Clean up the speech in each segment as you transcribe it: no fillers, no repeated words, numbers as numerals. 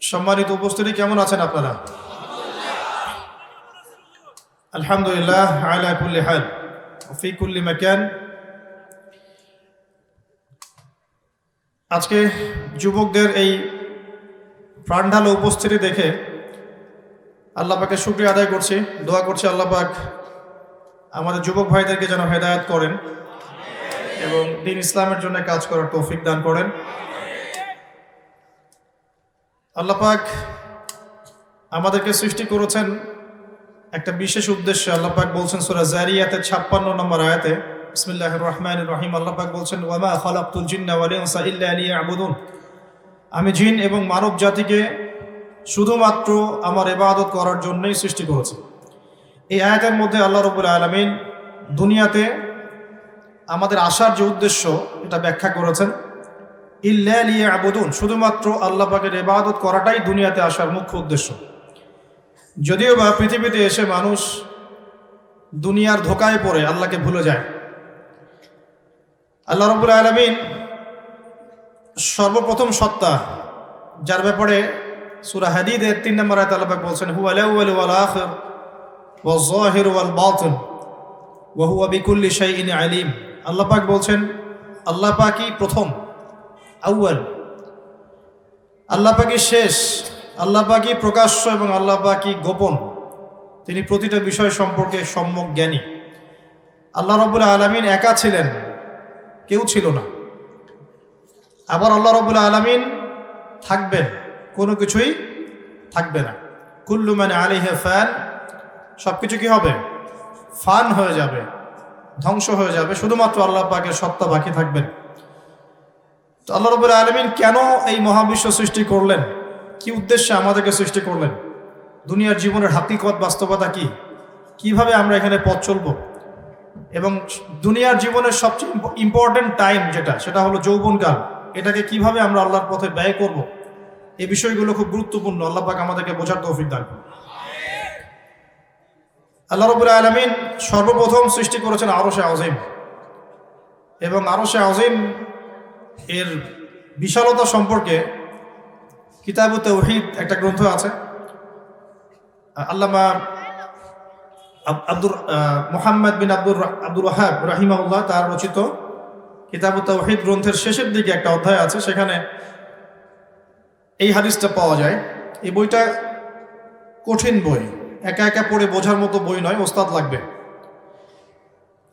সম্মানিত উপস্থিতি, কেমন আছেন আপনারা? আলহামদুলিল্লাহ আলা কুল্লি হাল ফি কুল্লি মাকান। আজকে যুবকদের এই প্রাণঢালা উপস্থিতি দেখে আল্লাহ পাকের শুকরিয়া আদায় করছি, দোয়া করছি আল্লাহ পাক আমাদের যুবক ভাইদেরকে যেন হেদায়েত করেন এবং দ্বীন ইসলামের জন্য কাজ করার তৌফিক দান করেন। আল্লাহ পাক আমাদেরকে সৃষ্টি করেছেন একটা বিশেষ উদ্দেশ্যে। আল্লাহ পাক বলছেন সূরা যারিয়াতের 56 নম্বর আয়াতে, বিসমিল্লাহির রহমানির রহিম, আল্লাহ পাক বলছেন ওয়ামা খালাকতুল জিন্না ওয়াল ইনসা ইল্লা লিয়াবুদুন, আমি জিন এবং মানব জাতিকে শুধুমাত্র আমার ইবাদত করার জন্যই সৃষ্টি করেছি। এই আয়াতের মধ্যে আল্লাহ রাব্বুল আলামিন দুনিয়াতে আমাদের আসার যে উদ্দেশ্য এটা ব্যাখ্যা করেছেন। ইল্লা লিয়াবুদুন, শুধুমাত্র আল্লাহ পাকের ইবাদত করাটাই দুনিয়াতে আসার মুখ্য উদ্দেশ্য। যদিও বা পৃথিবীতে এসে মানুষ দুনিয়ার ধোকায় পড়ে আল্লাহকে ভুলে যায়। আল্লাহ রাব্বুল আলামিন সর্বপ্রথম সত্তা, যার ব্যাপারে সূরা হাদীদের 3 নম্বর আয়াতে আল্লাহ পাক বলছেন হুয়াল আউয়াল ওয়াল আখির ওয়াজ যাহির ওয়াল বাতিন ওয়া হুয়া বিকুল্লি শাইইন আলিম। আল্লাহ পাক বলছেন আল্লাহ পাকই প্রথম, আউয়াল, আল্লাহ পাকই শেষ, আল্লাহ পাকই প্রকাশ্য এবং আল্লাহ পাকই গোপন। তিনি প্রতিটা বিষয় সম্পর্কে সম্যক জ্ঞানী। আল্লাহ রাব্বুল আলামিন একা ছিলেন, কেউ ছিল না। আবার আল্লাহ রাব্বুল আলামিন থাকবেন, কোনো কিছুই থাকবে না। কুল্লু মান আলাইহা ফান, সবকিছু কি হবে? ফান হয়ে যাবে, ধ্বংস হয়ে যাবে, শুধুমাত্র আল্লাহ পাকের সত্তা বাকি থাকবেন। তো আল্লাহ রাব্বুল আলামিন কেন এই মহাবিশ্ব সৃষ্টি করলেন, কি উদ্দেশ্যে আমাদেরকে সৃষ্টি করলেন, দুনিয়ার জীবনের হাকিকত বাস্তবতা কি, কিভাবে আমরা এখানে পথ চলব, এবং দুনিয়ার জীবনের সবচেয়ে ইম্পর্টেন্ট টাইম যেটা, সেটা হলো যৌবনকাল, এটাকে কিভাবে আমরা আল্লাহর পথে ব্যয় করব, এই বিষয়গুলো খুব গুরুত্বপূর্ণ। আল্লাহ পাক আমাদেরকে বোঝার তৌফিক দান করুন। আল্লাহ রাব্বুল আলামিন সর্বপ্রথম সৃষ্টি করেছেন আরশে আযীম, এবং আরশে আযীম এর বিশালতা সম্পর্কে কিতাবুত তাওহীদ একটা গ্রন্থ আছে, আল্লামা মুহাম্মদ বিন আব্দুল ওয়াহাব রাহিমাহুল্লাহ তার রচিত কিতাবুত তাওহীদ গ্রন্থের শেষের দিকে একটা অধ্যায় আছে, সেখানে এই হাদিসটা পাওয়া যায়। এই বইটা কঠিন বই, একা একা পড়ে বোঝার মতো বই নয়, ওস্তাদ লাগবে।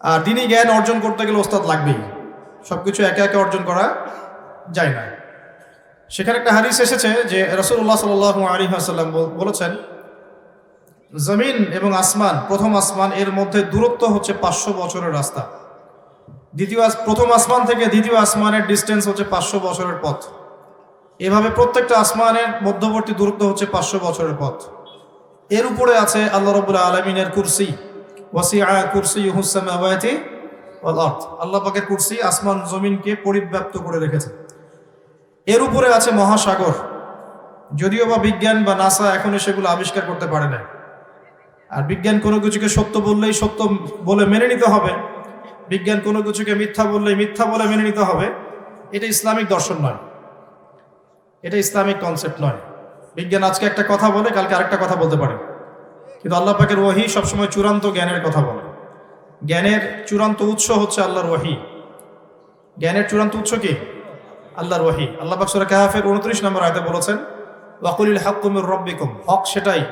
আর দ্বীনি জ্ঞান অর্জন করতে গেলে ওস্তাদ লাগবেই, সবকিছু একা একা অর্জন করা যায় না। সেখানে একটা হাদিস এসেছে যে রাসূলুল্লাহ সাল্লাল্লাহু আলাইহি ওয়াসাল্লাম বলেছেন জমিন এবং আসমান, প্রথম আসমান এর মধ্যে দূরত্ব হচ্ছে 500 বছরের রাস্তা, প্রথম আসমান থেকে দ্বিতীয় আসমানের ডিস্টেন্স হচ্ছে 500 বছরের পথ। এভাবে প্রত্যেকটা আসমানের মধ্যবর্তী দূরত্ব হচ্ছে 500 বছরের পথ। এর উপরে আছে আল্লাহ রাব্বুল আলামিনের কুরসি, ওয়াসিআ কুরসিয়ুহুস সামাওয়াতি ওয়াল আরদ, আল্লাহ পাকের কুরসি আসমান জমিনকে পরিব্যাপ্ত করে রেখেছে। এর উপরে আছে মহাসাগর, যদিও বা বিজ্ঞান বা নাসা এখনো সেগুলো আবিষ্কার করতে পারে না। আর বিজ্ঞান কোনো কিছুকে সত্য বললেই সত্য বলে মেনে নিতে হবে, বিজ্ঞান কোনো কিছুকে মিথ্যা বললেই মিথ্যা বলে মেনে নিতে হবে। এটা ইসলামিক দর্শন নয়, এটা ইসলামিক কনসেপ্ট নয়। বিজ্ঞান আজকে একটা কথা বলে, কালকে আরেকটা কথা বলতে পারে, কিন্তু আল্লাহ পাকের ওহী সবসময় চূড়ান্ত জ্ঞানের কথা বলে। জ্ঞানের চূড়ান্ত উৎস হচ্ছে আল্লাহর ওহী। জ্ঞানের চূড়ান্ত উৎস কি? আল্লাহর ওহী। আল্লাহ পাক সূরা কাহফের 29 নম্বর আয়াতে বলেছেন ওয়াকুলিল হাক্কু মির রাব্বিকুম, হক সেটাই,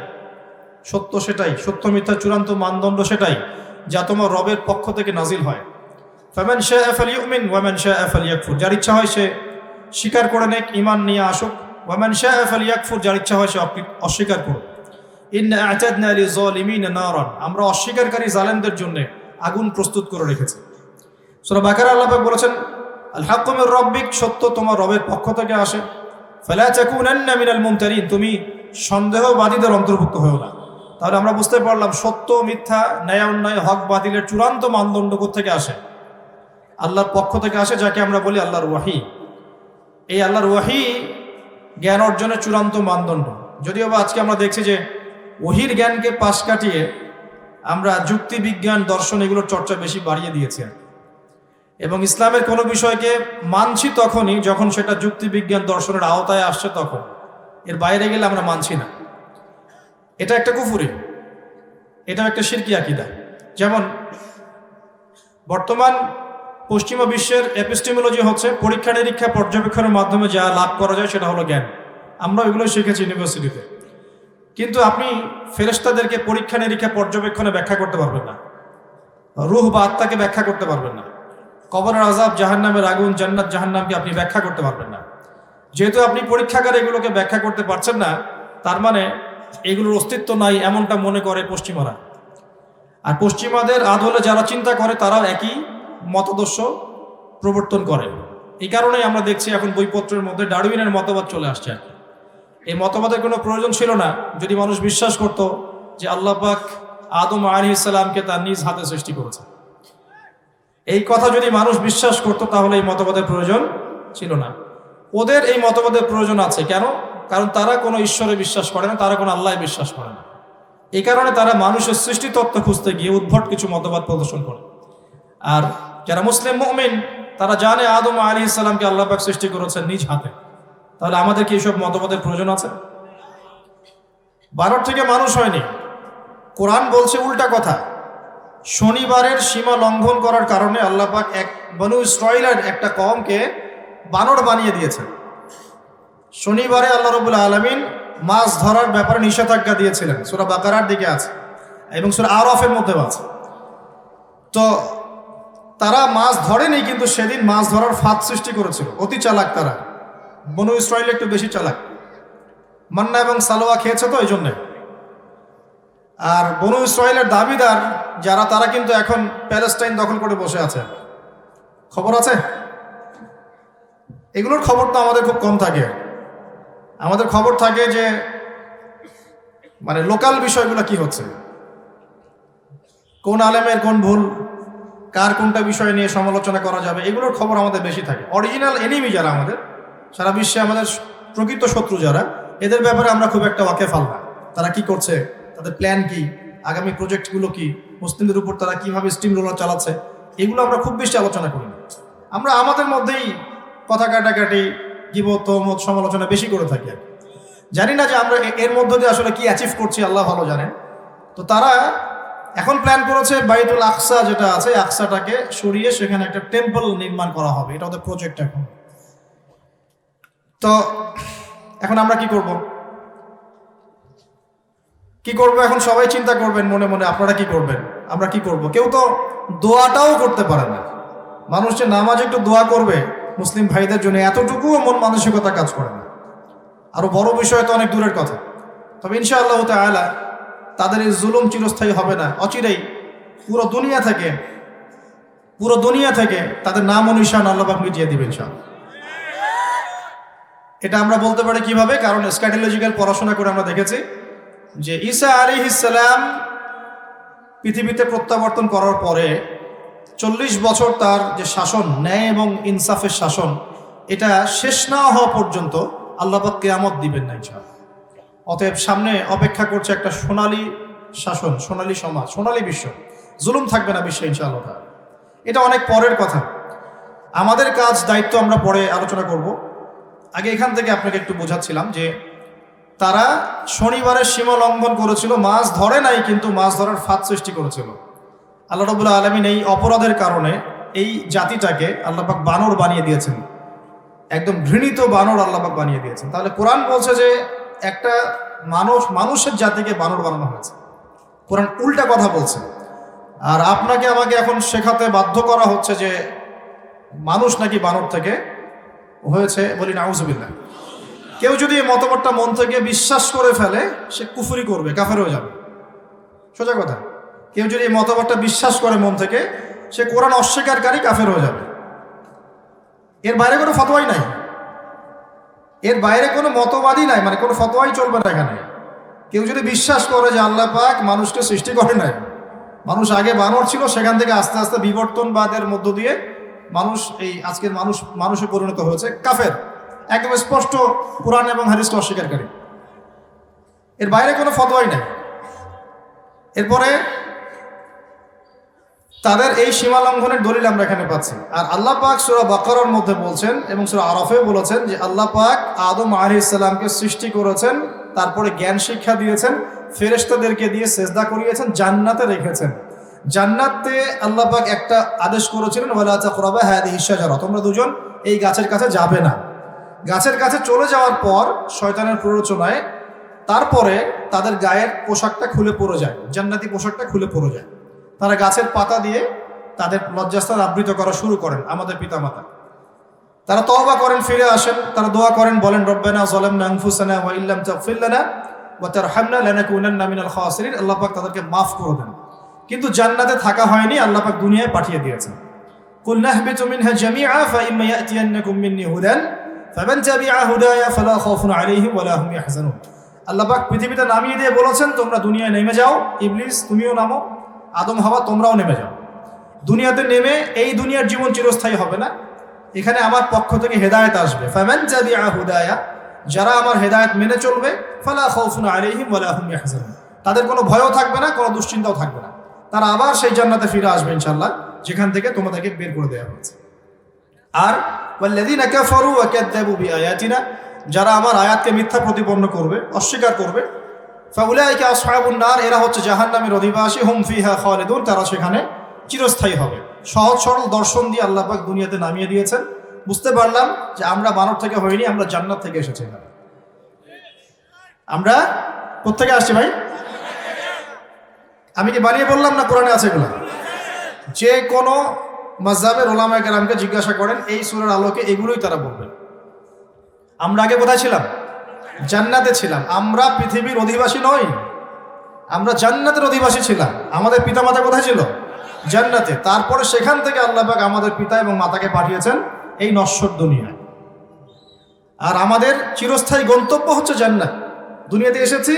সত্য সেটাই, সত্য মিথ্যা চূড়ান্ত মানদণ্ড সেটাই যা তোমার রবের পক্ষ থেকে নাজিল হয়। ফামান শাআ ফালিউমিন ওয়া মান শাআ ফালিয়াকফুর, যার ইচ্ছা হয় সে স্বীকার করে নেক, ঈমান নিয়ে আসুক। ওয়া মান শাআ ফালিয়াকফুর, যার ইচ্ছা হয় সে অস্বীকার করুক। ইন্না আ'তাদনা লিযালিমিনা নারান, আমরা অস্বীকারী জালেমদের জন্য আগুন প্রস্তুত করে রেখেছি। সূরা বাকারা আল্লাহ পাক বলেছেন আল হাক্কু মির রাব্বিক, সত্য তোমার রবের পক্ষ থেকে আসে। ফালা তাকুনান্না মিনাল মুমতারিন, তুমি সন্দেহবাদীদের অন্তর্ভুক্ত হও না। তাহলে আমরা বুঝতে পারলাম সত্য মিথ্যা, ন্যায় অন্যায়, হক বাতিলের চূড়ান্ত মানদণ্ড থেকে আসে? আল্লাহর পক্ষ থেকে আসে, যাকে আমরা বলি আল্লাহর ওয়াহী। এই আল্লাহর ওয়াহী জ্ঞান অর্জনের চূড়ান্ত মানদণ্ড। যদিও বা আজকে আমরা দেখছি যে ওহীর জ্ঞানকে পাশ কাটিয়ে আমরা যুক্তি, বিজ্ঞান, দর্শন এগুলোর চর্চা বেশি বাড়িয়ে দিয়েছি, এবং ইসলামের কোনো বিষয়কে মানছি তখনই যখন সেটা যুক্তি, বিজ্ঞান, দর্শনের আওতায় আসছে তখন। এর বাইরে গেলে আমরা মানছি না। এটা একটা কুফরি, এটা একটা শিরকি আকীদা। যেমন বর্তমান পশ্চিমা বিশ্বের এপিস্টেমোলজি হচ্ছে পরীক্ষা নিরীক্ষা পর্যবেক্ষণের মাধ্যমে যা লাভ করা যায় সেটা হলো জ্ঞান। আমরা ওইগুলো শিখেছি ইউনিভার্সিটিতে। কিন্তু আপনি ফেরেশতাদেরকে পরীক্ষা নিরীক্ষা পর্যবেক্ষণে ব্যাখ্যা করতে পারবেন না, রূহ বা আত্মাকে ব্যাখ্যা করতে পারবেন না, কবরের আযাব, জাহান্নামের আগুন, জান্নাত জাহান্নামকে আপনি ব্যাখ্যা করতে পারবেন না। যেহেতু আপনি পরীক্ষাগারে এগুলোকে ব্যাখ্যা করতে পারছেন না, তার মানে এগুলোর অস্তিত্ব নাই এমনটা মনে করে পশ্চিমারা। আর পশ্চিমাদের আদলে যারা চিন্তা করে তারাও একই মতাদর্শ প্রবর্তন করে। এই কারণেই আমরা দেখছি এখন বইপত্রের মধ্যে ডারউইনের মতবাদ চলে আসছে। আর এই মতবাদের কোনো প্রয়োজন ছিল না যদি মানুষ বিশ্বাস করত যে আল্লাহ পাক আদম আলাইহিস সালামকে তার নিজ হাতে সৃষ্টি করেছে। এই কথা যদি মানুষ বিশ্বাস করত তাহলে এই মতবাদের প্রয়োজন ছিল না। ওদের এই মতবাদের প্রয়োজন আছে কেন? কারণ তারা কোনো ঈশ্বরে বিশ্বাস করে না, তারা কোনো আল্লাহ বিশ্বাস করে না। এই কারণে তারা মানুষের সৃষ্টি তত্ত্ব খুঁজতে গিয়ে উদ্ভট কিছু মতবাদ প্রদর্শন করে। আর যারা মুসলিম মুমিন তারা জানে আদম আলাইহিস সালামকে আল্লাহ পাক সৃষ্টি করেছেন নিজ হাতে। তাহলে আমাদের কি এইসব মতবাদের প্রয়োজন আছে? বানর থেকে মানুষ হয়নি। কোরআন বলছে উল্টা কথা। শনিবারের সীমা লঙ্ঘন করার কারণে আল্লাহ পাক এক বনু ইসরাঈলের একটা কওমকে বানর বানিয়ে দিয়েছেন। শনিবারে আল্লাহ রাব্বুল আলামিন মাছ ধরার ব্যাপারে নিষেধাজ্ঞা দিয়েছিলেন, সূরা বাকারার দিকে আছে এবং সূরা আরাফের মধ্যে আছে। তো তারা মাছ ধরেনি, কিন্তু সেদিন মাছ ধরার ফাঁদ সৃষ্টি করেছিল। অতি চালাক তারা, বনু ইসরাঈল একটু বেশি চালাক। মান্না এবং সালোয়া খেয়েছে তো এই জন্যে। আর বনু ইসরাঈলের দাবিদার যারা, তারা কিন্তু এখন প্যালেস্টাইন দখল করে বসে আছে। খবর আছে? এগুলোর খবর তো আমাদের খুব কম থাকে। আমাদের খবর থাকে যে মানে লোকাল বিষয়গুলো কি হচ্ছে, কোন আলেমের কোন ভুল, কার কোনটা বিষয় নিয়ে সমালোচনা করা যাবে, এগুলোর খবর আমাদের বেশি থাকে। অরিজিনাল এনিমি যারা আমাদের, সারা বিশ্বে আমাদের প্রকৃত শত্রু যারা, এদের ব্যাপারে আমরা খুব একটা ওয়াকিফ না। তারা কি করছে, তাদের প্ল্যান কি, আগামী প্রজেক্টগুলো কি, মুসলিমদের উপর তারা কিভাবে স্টিম রোলার চালাচ্ছে, এগুলো আমরা খুব বেশি আলোচনা করি না। আমরা আমাদের মধ্যেই কথা কাটাকাটি, গীবত, তহমত, সমালোচনা বেশি করে থাকি। জানি না যে আমরা এর মধ্য দিয়ে আসলে কি অ্যাচিভ করছি, আল্লাহ ভালো জানেন। তো তারা এখন প্ল্যান করেছে বাইতুল আকসা যেটা আছে, আকসাটাকে সরিয়ে সেখানে একটা টেম্পল নির্মাণ করা হবে। এটা ওদের প্রজেক্ট এখন। তো এখন আমরা কি করব? কি করব এখন? সবাই চিন্তা করবেন মনে মনে, আপনারা কি করবেন, আমরা কি করব। কেউ তো দোয়াটাও করতে পারে না। মানুষ যে নামাজ একটু দোয়া করবে মুসলিম ভাইদের জন্য, এতটুকুও মন মানসিকতা কাজ করে না। আরো বড় বিষয় তো অনেক দূরের কথা। তবে ইনশাআল্লাহ তাআলা তাদের এই জুলুম চিরস্থায়ী হবে না। অচিরেই পুরো দুনিয়া থেকে তাদের নাম ও নিশান আল্লাহ পাক মিটিয়ে দিবেন ইনশাআল্লাহ। এটা আমরা বলতে পারি কিভাবে? কারণ স্ক্যাটোলজিক্যাল পড়াশোনা করে আমরা দেখেছি যে ঈসা আলাইহিস সালাম পৃথিবীতে প্রত্যাবর্তন করার পরে 40 বছর তার যে শাসন, ন্যায় এবং ইনসাফের শাসন, এটা শেষ না হওয়া পর্যন্ত আল্লাহ পাক কিয়ামত দিবেন না ইনশাআল্লাহ। অতএব সামনে অপেক্ষা করছে একটা সোনালী শাসন, সোনালী সমাজ, সোনালী বিশ্ব। জুলুম থাকবে না বিশ্বে ইনশাআল্লাহ। এটা অনেক পরের কথা। আমাদের কাজ, দায়িত্ব আমরা পরে আলোচনা করব। আগে এখান থেকে আপনাকে একটু বোঝাচ্ছিলাম যে তারা শনিবারের সীমা লঙ্ঘন করেছিল, মাছ ধরে নাই, কিন্তু মাছ ধরার ফাঁদ সৃষ্টি করেছিল। আল্লাহ রাব্বুল আলামিন এই অপরাধের কারণে এই জাতিটাকে আল্লাহ পাক বানর বানিয়ে দিয়েছেন। একদম ঘৃণিত বানর আল্লাহ পাক বানিয়ে দিয়েছেন। তাহলে কোরআন বলছে যে একটা মানুষের জাতিকে বানর বানানো হয়েছে। কোরআন উল্টা কথা বলছে। আর আপনাকে আমাকে এখন শেখাতে বাধ্য করা হচ্ছে যে মানুষ নাকি বানর থেকে হয়েছে। বলি নাউজুবিল্লাহ। কেউ যদি এই মতবাদটা মন থেকে বিশ্বাস করে ফেলে, সে কুফরি করবে, কাফের হয়ে যাবে। সোজা কথা। কেউ যদি এই মতবাদটা বিশ্বাস করে মন থেকে, সে কোরআন অস্বীকারী, কাফের হয়ে যাবে। এর বাইরে কোনো ফতোয়াই নাই, এর বাইরে কোনো মতবাদই নাই, মানে কোনো ফতোয়াই চলবে না এখানে। কেউ যদি বিশ্বাস করে যে আল্লাহ পাক মানুষকে সৃষ্টি করে নাই, মানুষ আগে বানর ছিল, সেখান থেকে আস্তে আস্তে বিবর্তনবাদের মধ্য দিয়ে মানুষ এই আজকের মানুষে পরিণত হয়েছে, কাফের। একদম স্পষ্ট কোরআন এবং হাদিসকে অস্বীকারী। এর বাইরে কোনো ফতোয়াই নাই। এরপরে তাদের এই সীমা লঙ্ঘনের দলিল আমরা এখানে পাচ্ছি। আর আল্লাহ পাক সূরা বাকারার মধ্যে বলছেন এবং সূরা আরাফে বলেছেন যে আল্লাহ পাক আদম আলাইহিস সালামকে সৃষ্টি করেছেন, তারপরে জ্ঞান শিক্ষা দিয়েছেন, ফেরেশতাদেরকে দিয়ে সেজদা করিয়েছেন, জান্নাতে রেখেছেন। জান্নাতে আল্লাহ পাক একটা আদেশ করেছিলেন, ওয়ালা তাকরাবা হাদিহিশ শাজারা, তোমরা দুজন এই গাছের কাছে যাবে না। গাছের কাছে চলে যাওয়ার পর শয়তানের প্ররোচনায় তারপরে তাদের গায়ের পোশাকটা খুলে পড়ে যায়, জান্নাতি পোশাকটা খুলে পড়ে যায়। তারা গাছের পাতা দিয়ে তাদের লজ্জাস্থান আবৃত করা শুরু করেন, আমাদের পিতামাতা। তারা তওবা করেন, ফিরে আসেন, তারা দোয়া করেন, বলেন রব্বানা যালামনা আনফুসানা ওয়া ইল্লাম তাগফির লানা ওয়া তারহামনা লানাকুনান্না মিনাল খাসিরিন। আল্লাহ পাক তাদেরকে মাফ করে দেন। কিন্তু জান্নাতে থাকা হয়নি, আল্লাহ পাক দুনিয়ায় পাঠিয়ে দিয়েছেন। কুল নাহবিতু মিনহা জামিআ ফাইম্মা ইয়াতিয়ান্নাকুম মিন্নি হুদান ফামান তাবিআ হুদায়া ফালা খাউফুন আলাইহিম ওয়া লা হুম ইয়াহজানুন। আল্লাহ পাক পৃথিবীতে নামিয়ে দিয়ে বলেছেন, তোমরা দুনিয়ায় নেমে যাও, ইবলিস তুমিও নামো, আদম হাওয়া তোমরাও নেমে যাও। দুনিয়াতে নেমে এই দুনিয়ার জীবন চিরস্থায়ী হবে না, এখানে আমার পক্ষ থেকে হেদায়েত আসবে। ফামান তাবিআ হুদায়া, যারা আমার হেদায়েত মেনে চলবে, ফালা খাউফুন আলাইহিম ওয়া লা হুম ইয়াহজানুন, তাদের কোনো ভয়ও থাকবে না, কোনো দুশ্চিন্তাও থাকবে না। তারা আবার সেই জান্নাতে ফিরে আসবে ইনশাআল্লাহ, যেখান থেকে তোমাদেরকে বের করে দেওয়া হয়েছে। আর ওয়াল্লাযীনা কাফারু ওয়া কাযযাবু বিআয়াতিনা, যারা আমার আয়াতকে মিথ্যা প্রতিপন্ন করবে, অস্বীকার করবে, ফাউলাইকা আসহাবুন নার, এরা হচ্ছে জাহান্নামের অধিবাসী, হুম ফিহা খালিদুন, তারা সেখানে চিরস্থায়ী হবে। সহজ সরল দর্শন দিয়ে আল্লাহ পাক দুনিয়াতে নামিয়ে দিয়েছেন। বুঝতে পারলাম যে আমরা বানর থেকে হইনি, আমরা জান্নাত থেকে এসেছি। আমরা কোত্থেকে আসছি ভাই? আমি কি বানিয়ে বললাম না কোরআনে আছে এগুলো? যে কোনো মাযহাবের উলামায়ে কেরামকে জিজ্ঞাসা করেন, এই সূরার আলোকে এগুলোই তারা বলবেন। আমরা আগে কোথায় ছিলাম? জান্নাতে ছিলাম। আমরা পৃথিবীর অধিবাসী নই, আমরা জান্নাতের অধিবাসী ছিলাম। আমাদের পিতামাতা কোথায় ছিল? জান্নাতে। তারপরে সেখান থেকে আল্লাহ পাক আমাদের পিতা এবং মাতাকে পাঠিয়েছেন এই নশ্বর দুনিয়ায়। আর আমাদের চিরস্থায়ী গন্তব্য হচ্ছে জান্নাত। দুনিয়াতে এসেছি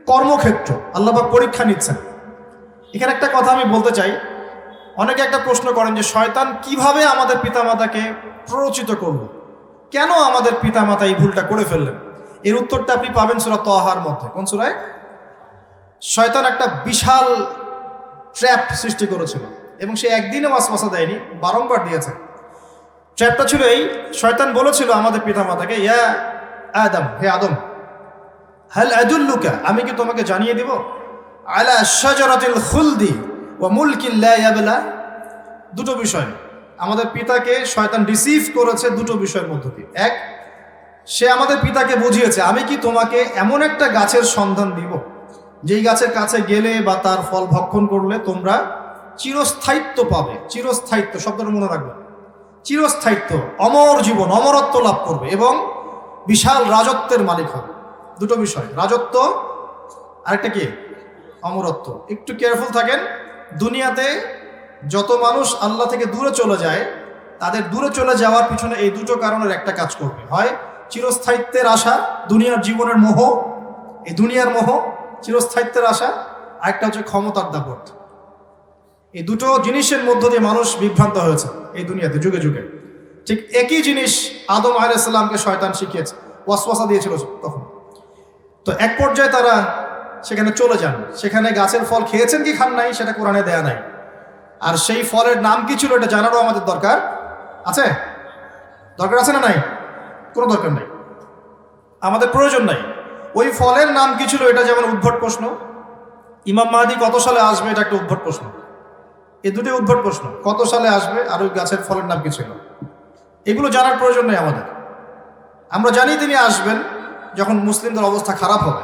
কর্মক্ষেত্র, আল্লাহ পাক পরীক্ষা নিচ্ছেন। এখানে একটা কথা আমি বলতে চাই, অনেকে একটা প্রশ্ন করেন যে শয়তান কিভাবে আমাদের পিতামাতাকে প্ররোচিত করলো, কেন আমাদের পিতামাতা এই ভুলটা করে ফেললেন? এর উত্তরটা আপনি পাবেন সূরা তাহার মধ্যে। কোন সূরায়? শয়তান একটা বিশাল ট্র্যাপ সৃষ্টি করেছিল এবং সে একদিনে ওয়াসওয়াসা দেয়নি, বারংবার দিয়েছে। ট্র্যাপটা ছিল এই, শয়তান বলেছিল আমাদের পিতামাতাকে, ইয়া আদম, হে আদম, হাল আদুল্লুকা, আমি কি তোমাকে জানিয়ে দিব, আলা শাজারাতিল খুলদি ওয়া মুলকিন লা ইয়াবলা। দুটো বিষয় আমাদের পিতাকে শয়তান রিসিভ করেছে, দুটো বিষয়ের মধ্য দিয়ে। এক, সে আমাদের পিতাকে বুঝিয়েছে, আমি কি তোমাকে এমন একটা গাছের সন্ধান দিব, যেই গাছের কাছে গেলে বা তার ফল ভক্ষণ করলে তোমরা চিরস্থায়িত্ব পাবে। চিরস্থায়িত্ব শব্দটা মনে রাখবে, চিরস্থায়িত্ব, অমর জীবন, অমরত্ব লাভ করবে এবং বিশাল রাজত্বের মালিক হবে। দুটো বিষয়, রাজত্ব, আরেকটা কি? অমরত্ব। একটু কেয়ারফুল থাকেন, দুনিয়াতে যত মানুষ আল্লাহ থেকে দূরে চলে যায়, তাদের দূরে চলে যাওয়ার পিছনে এই দুটো কারণের একটা কাজ করবে। হয় চিরস্থায়িত্বের আশা, দুনিয়ার জীবনের মোহ, এই দুনিয়ার মোহ, চিরস্থায়িত্বের আশা, আরেকটা হচ্ছে ক্ষমতার দাপট। এই দুটো জিনিসের মধ্য দিয়ে মানুষ বিভ্রান্ত হয়েছে এই দুনিয়াতে যুগে যুগে। ঠিক একই জিনিস আদম আলাইহিস সালামকে শয়তান শিখিয়েছে, ওয়াসওয়াসা দিয়েছিল তখন। তো এক পর্যায়ে তারা সেখানে চলে যান, সেখানে গাছের ফল খেয়েছেন কি খান নাই সেটা কোরআনে দেয়া নাই। আর সেই ফলের নাম কি ছিল এটা জানারও আমাদের দরকার আছে? দরকার আছে না নাই? কোনো দরকার নাই, আমাদের প্রয়োজন নাই। ওই ফলের নাম কি ছিল এটা যেমন উদ্ভট প্রশ্ন, ইমাম মাহদী কত সালে আসবে এটা একটা উদ্ভট প্রশ্ন। এই দুটোই উদ্ভট প্রশ্ন, কত সালে আসবে আর ওই গাছের ফলের নাম কি ছিল, এগুলো জানার প্রয়োজন নেই আমাদের। আমরা জানি তিনি আসবেন যখন মুসলিমদের অবস্থা খারাপ হবে।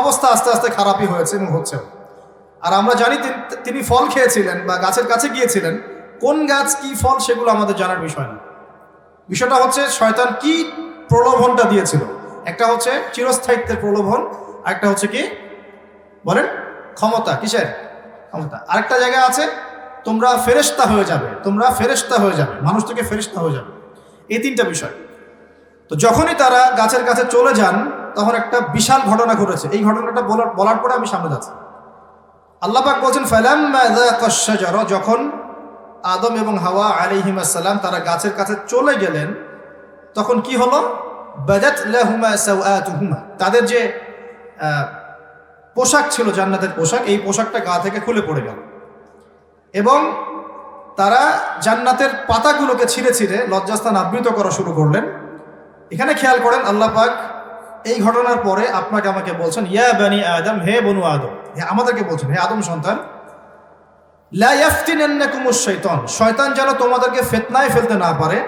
অবস্থা আস্তে আস্তে খারাপই হয়েছে এবং হচ্ছে। আর আমরা জানি তিনি ফল খেয়েছিলেন বা গাছের কাছে গিয়েছিলেন, কোন গাছ কি ফল সেগুলো আমাদের জানার বিষয় না। বিষয়টা হচ্ছে শয়তান কি প্রলোভনটা দিয়েছিল। একটা হচ্ছে চিরস্থায়িত্বের প্রলোভন, আরেকটা হচ্ছে কি বলেন? ক্ষমতা। কিসের ক্ষমতা? আরেকটা জায়গা আছে, তোমরা ফেরেশতা হয়ে যাবে, তোমরা ফেরেশতা হয়ে যাবে, মানুষ থেকে ফেরেশতা হয়ে যাবে। এই তিনটা বিষয়। তো যখনই তারা গাছের কাছে চলে যান তখন একটা বিশাল ঘটনা ঘটেছে। এই ঘটনাটা বলার পরে আমি সামনে যাচ্ছি। আল্লাহ পাক বলছেন, ফালাম্মা যাকাশ শাজারা, যখন আদম এবং হাওয়া আলাইহিমুস সালাম তারা গাছের কাছে চলে গেলেন, তখন কি হলো? বাদাত লাহুমা সাওআতুহুমা, তাদের যে পোশাক ছিল জান্নাতের পোশাক, এই পোশাকটা গা থেকে খুলে পড়ে গেল। এবং তারা জান্নাতের পাতাগুলোকে ছিঁড়ে ছিঁড়ে লজ্জাস্থান আবৃত করা শুরু করলেন। এখানে খেয়াল করেন, আল্লাহ পাক এই ঘটনার পরে আপনাকে আমাকে বলছেন, ইয়া বানি আদম, হে বনু আদম, হে আমাদেরকে বলছেন, হে আদম সন্তান, লা ইয়াফতিনান্নাকুমুশ শাইতান, শয়তান যেন তোমাদেরকে ফিতনায় ফেলতে না পারে,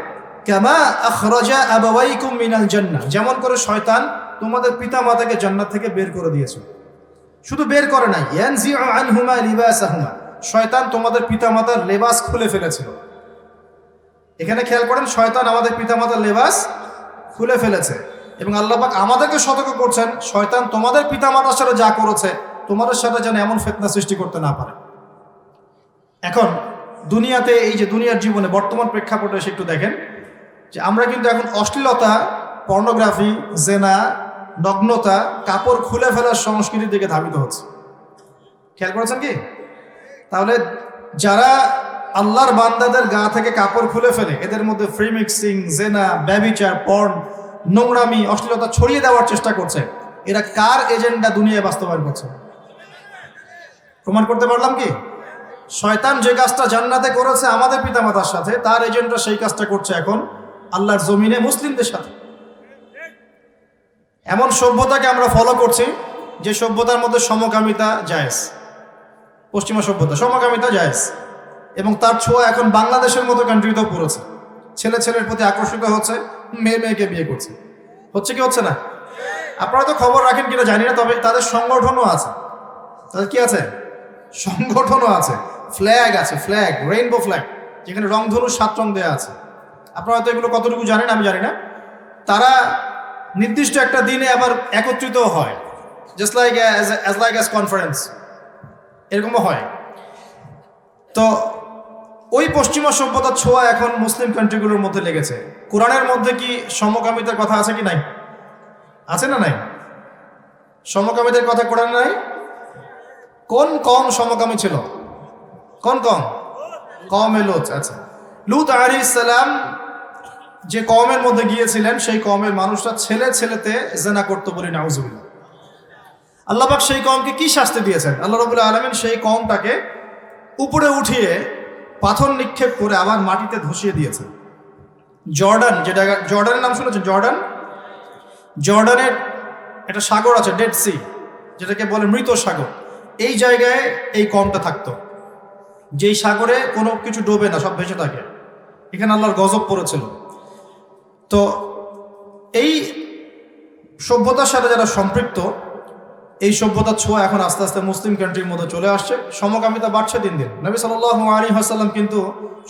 কামা আখরাজা আবাওয়াইকুম মিনাল জান্নাহ, যেমন করে শয়তান তোমাদের পিতামাতাকে জান্নাত থেকে বের করে দিয়েছে। শুধু বের করে নাই, ইয়ানজিউ আনহুমা লিবাসাহুমা, শয়তান তোমাদের পিতামাতার লেবাস খুলে ফেলেছিল। এখানে খেয়াল করেন, শয়তান আমাদের পিতামাতার লেবাস খুলে ফেলেছে এবং আল্লাহ পাক আমাদেরকে সতর্ক করছেন, শয়তান তোমাদের পিতামাতার সাথে যা করেছে তোমাদের সাথে যেন এমন ফিতনা সৃষ্টি করতে না পারে। এখন দুনিয়াতে, এই যে দুনিয়ার জীবনে বর্তমান প্রেক্ষাপটে এসে একটু দেখেন যে আমরা কিন্তু এখন অশ্লীলতা, পর্নোগ্রাফি, জেনা, নগ্নতা, কাপড় খুলে ফেলার সংস্কৃতির দিকে ধাবিত হচ্ছে। খেয়াল করেছেন কি? তাহলে যারা আল্লাহর বান্দাদের গা থেকে কাপড় খুলে ফেলে, এদের মধ্যে ফ্রি মিক্সিং, জেনা, ব্যভিচার, পর্ন, নোংরামি, অশ্লীলতা ছড়িয়ে দেওয়ার চেষ্টা করছে, এরা কার এজেন্ডা দুনিয়ায় বাস্তবায়ন করছে? প্রমাণ করতে পারলাম কি? শয়তান যে কাজটা জান্নাতে করেছে আমাদের পিতামাতার সাথে, তার এজেন্ডা সেই কাজটা করছে এখন আল্লাহর জমিনে মুসলিমদের সাথে। এমন সভ্যতাকে আমরা ফলো করছি যে সভ্যতার মধ্যে সমকামিতা জায়েজ, পশ্চিমা সভ্যতা, সমকামিতা জায়েজ, এবং তার ছোঁয়া এখন বাংলাদেশের মতো কান্ট্রিতেও পড়েছে। ছেলে ছেলের প্রতি আকর্ষিত হচ্ছে, মেয়ে মেয়েকে বিয়ে করছে। হচ্ছে কি হচ্ছে না? আপনারা তো খবর রাখেন কিনা জানি না, তবে তাদের সংগঠনও আছে। তাদের কি আছে? সংগঠনও আছে, ফ্ল্যাগ আছে, ফ্ল্যাগ, রেইনবো ফ্ল্যাগ, যেখানে রংধনু 7 রং দেওয়া আছে। আপনারা হয়তো এগুলো কতটুকু জানেন আমি জানি না। তারা নির্দিষ্ট একটা দিনে আবার একত্রিত হয়, জাস্ট লাইক অ্যাজ কনফারেন্স, এরকমও হয়। তো ওই পশ্চিমা সভ্যতার ছোঁয়া এখন মুসলিম কান্ট্রিগুলোর মধ্যে লেগেছে। কোরআনের মধ্যে কি সমকামিতার কথা আছে কি নাই? আছে না নাই? সমকামিতার কথা কোরআনে নাই? কোন কম সমকামী ছিল? কোন কম? কওমে লূত। আচ্ছা, লূত আলাইহিস সালাম যে কওমের মধ্যে গিয়েছিলেন, সেই কওমের মানুষরা ছেলে ছেলেতে জেনা করতে বলি নাউজুবিল্লাহ। আল্লাহ পাক সেই কওমকে কি শাস্তি দিয়েছেন? আল্লাহ রাব্বুল আলামিন সেই কওমটাকে উপরে উঠিয়ে পাথর নিক্ষেপ করে আবার মাটিতে ধসিয়ে দিয়েছেন। জর্ডান, যেটা জর্ডানের নাম শুনেছেন? জর্ডান, জর্ডানের একটা সাগর আছে, ডেড সি, যেটাকে বলে মৃত সাগর। এই জায়গায় এই কওমটা থাকতো, যেই সাগরে কোনো কিছু ডোবে না, সব ভেসে থাকে। এখানে আল্লাহর গজব পড়েছিল। তো এই সভ্যতার সাথে যারা সম্পৃক্ত, এই সভ্যতার ছোঁয়া এখন আস্তে আস্তে মুসলিম কান্ট্রির মধ্যে চলে আসছে। সমকামিতা বাড়ছে দিন দিন। নবী সাল্লাল্লাহু আলাইহি ওয়াসাল্লাম কিন্তু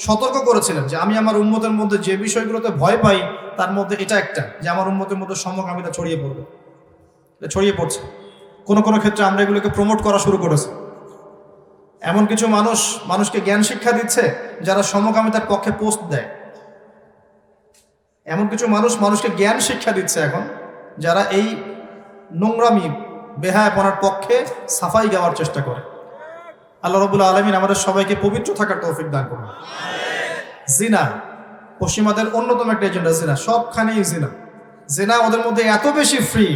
সতর্ক করেছিলেন যে আমি আমার উম্মতের মধ্যে যে বিষয়গুলোতে ভয় পাই, তার মধ্যে এটা একটা, যে আমার উম্মতের মধ্যে সমকামিতা ছড়িয়ে পড়বে, ছড়িয়ে পড়ছে। কোনো কোনো ক্ষেত্রে আমরা এগুলোকে প্রমোট করা শুরু করেছি। এমন কিছু মানুষকে জ্ঞান শিক্ষা দিচ্ছে যারা সমকামিতার পক্ষে পোস্ট দেয়। এমন কিছু মানুষকে জ্ঞান শিক্ষা দিচ্ছে এখন, যারা এই নোংরামি, বেহায়াপনার পক্ষে সাফাই গাওয়ার চেষ্টা করে। আল্লাহ রাব্বুল আলামিন আমাদের সবাইকে পবিত্র থাকার তৌফিক দান করুন। জিনা পশ্চিমাদের অন্যতম একটা এজেন্ডা, জিনা, সবখানেই জিনা। জিনা ওদের মধ্যে এত বেশি ফ্রি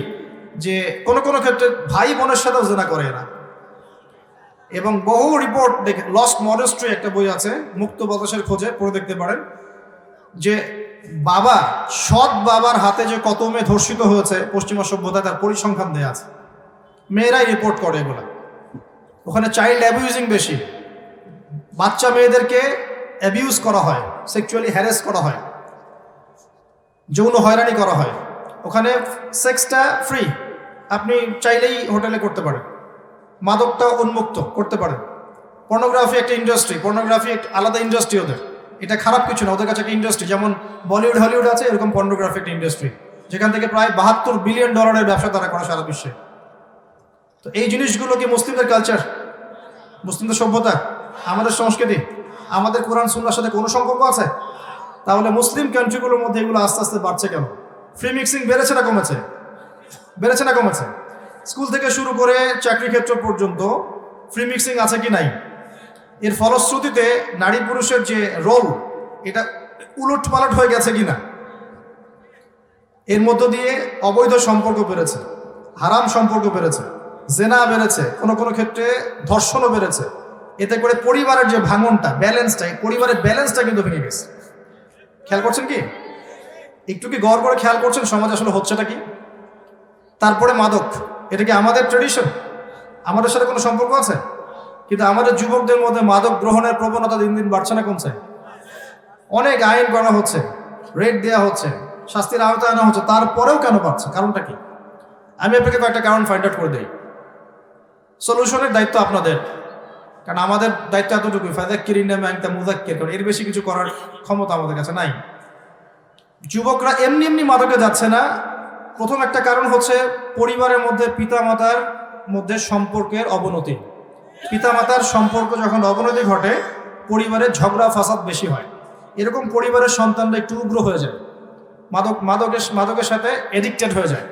যে কোনো কোনো ক্ষেত্রে ভাই বোনের সাথেও জিনা করে এরা। এবং বহু রিপোর্ট দেখে, লস্ট মডেস্ট্রি একটা বই আছে, মুক্ত বাতাসের খোঁজে, পড়ে দেখতে পারেন, যে বাবা, সৎ বাবার হাতে যে কত মেয়ে ধর্ষিত হয়েছে পশ্চিমা সভ্যতায়, তার পরিসংখ্যান দেয়া আছে। মেয়েরাই রিপোর্ট করে এগুলো। ওখানে চাইল্ড অ্যাবিউজিং বেশি, বাচ্চা মেয়েদেরকে অ্যাবিউজ করা হয়, সেক্সুয়ালি হ্যারাস করা হয়, যৌন হয়রানি করা হয়। ওখানে সেক্সটা ফ্রি, আপনি চাইলেই হোটেলে করতে পারেন। মাদকটা উন্মুক্ত করতে পারেন। পর্নোগ্রাফি একটা ইন্ডাস্ট্রি, পর্নোগ্রাফি একটা আলাদা ইন্ডাস্ট্রি ওদের। এটা খারাপ কিছু না, ওদের কাছে একটা ইন্ডাস্ট্রি। যেমন বলিউড হলিউড আছে, এরকম পর্নোগ্রাফি একটা ইন্ডাস্ট্রি, যেখান থেকে প্রায় $72 বিলিয়ন ব্যবসা তারা করে সারা বিশ্বে। তো এই জিনিসগুলো কি মুসলিমদের কালচার, মুসলিমদের সভ্যতা, আমাদের সংস্কৃতি, আমাদের কোরআন সুন্নাহর সাথে কোনো সম্পর্ক আছে? তাহলে মুসলিম কান্ট্রিগুলোর মধ্যে এগুলো আস্তে আস্তে বাড়ছে কেন? ফ্রি মিক্সিং বেড়েছে না কমেছে? বেড়েছে না কমেছে? স্কুল থেকে শুরু করে চাকরি ক্ষেত্র পর্যন্ত ফ্রি মিক্সিং আছে কি নাই? এর ফলশ্রুতিতে নারী পুরুষের যে রোল, এটা উলট পালট হয়ে গেছে কিনা? এর মধ্য দিয়ে অবৈধ সম্পর্ক বেড়েছে, হারাম সম্পর্ক বেড়েছে, জেনা বেড়েছে, কোনো কোনো ক্ষেত্রে ধর্ষণও বেড়েছে, এতে করে পরিবারের যে ভাঙনটা, ব্যালেন্সটা, পরিবারের ব্যালেন্সটা কিন্তু ভেঙে গেছে। খেয়াল করছেন কি? একটু কি গড় করে খেয়াল করছেন সমাজ আসলে হচ্ছেটা কি? তারপরে মাদক, এটা কি আমাদের ট্রেডিশন? আমাদের সাথে কোনো সম্পর্ক আছে? কিন্তু আমাদের যুবকদের মধ্যে মাদক গ্রহণের প্রবণতা দিন দিন বাড়ছে না কমছে? অনেক আইন করা হচ্ছে, রেট দেওয়া হচ্ছে, শাস্তির আওতায় আনা হচ্ছে, তারপরেও কেন বাড়ছে? কারণটা কি? আমি আপনাকে কয়েকটা কারণ ফাইন্ড আউট করে দিই। সলিউশনের দায়িত্ব আপনাদের, কারণ আমাদের দায়িত্ব এতটুকুই, ফাযাক্কিরিন নামে একটা মুযাক্কির, কারণ এর বেশি কিছু করার ক্ষমতা আমাদের কাছে নাই। যুবকরা এমনি এমনি মাদকে যাচ্ছে না। প্রথম একটা কারণ হচ্ছে পরিবারের মধ্যে পিতামাতার মধ্যে সম্পর্কের অবনতি। পিতামাতার সম্পর্ক যখন অবনতি ঘটে, পরিবারের ঝগড়া ফাসাদ বেশি হয়। এরকম পরিবারের সন্তানরা একটু উগ্র হয়ে যায়, মাদকের সাথে এডিক্টেড হয়ে যায়।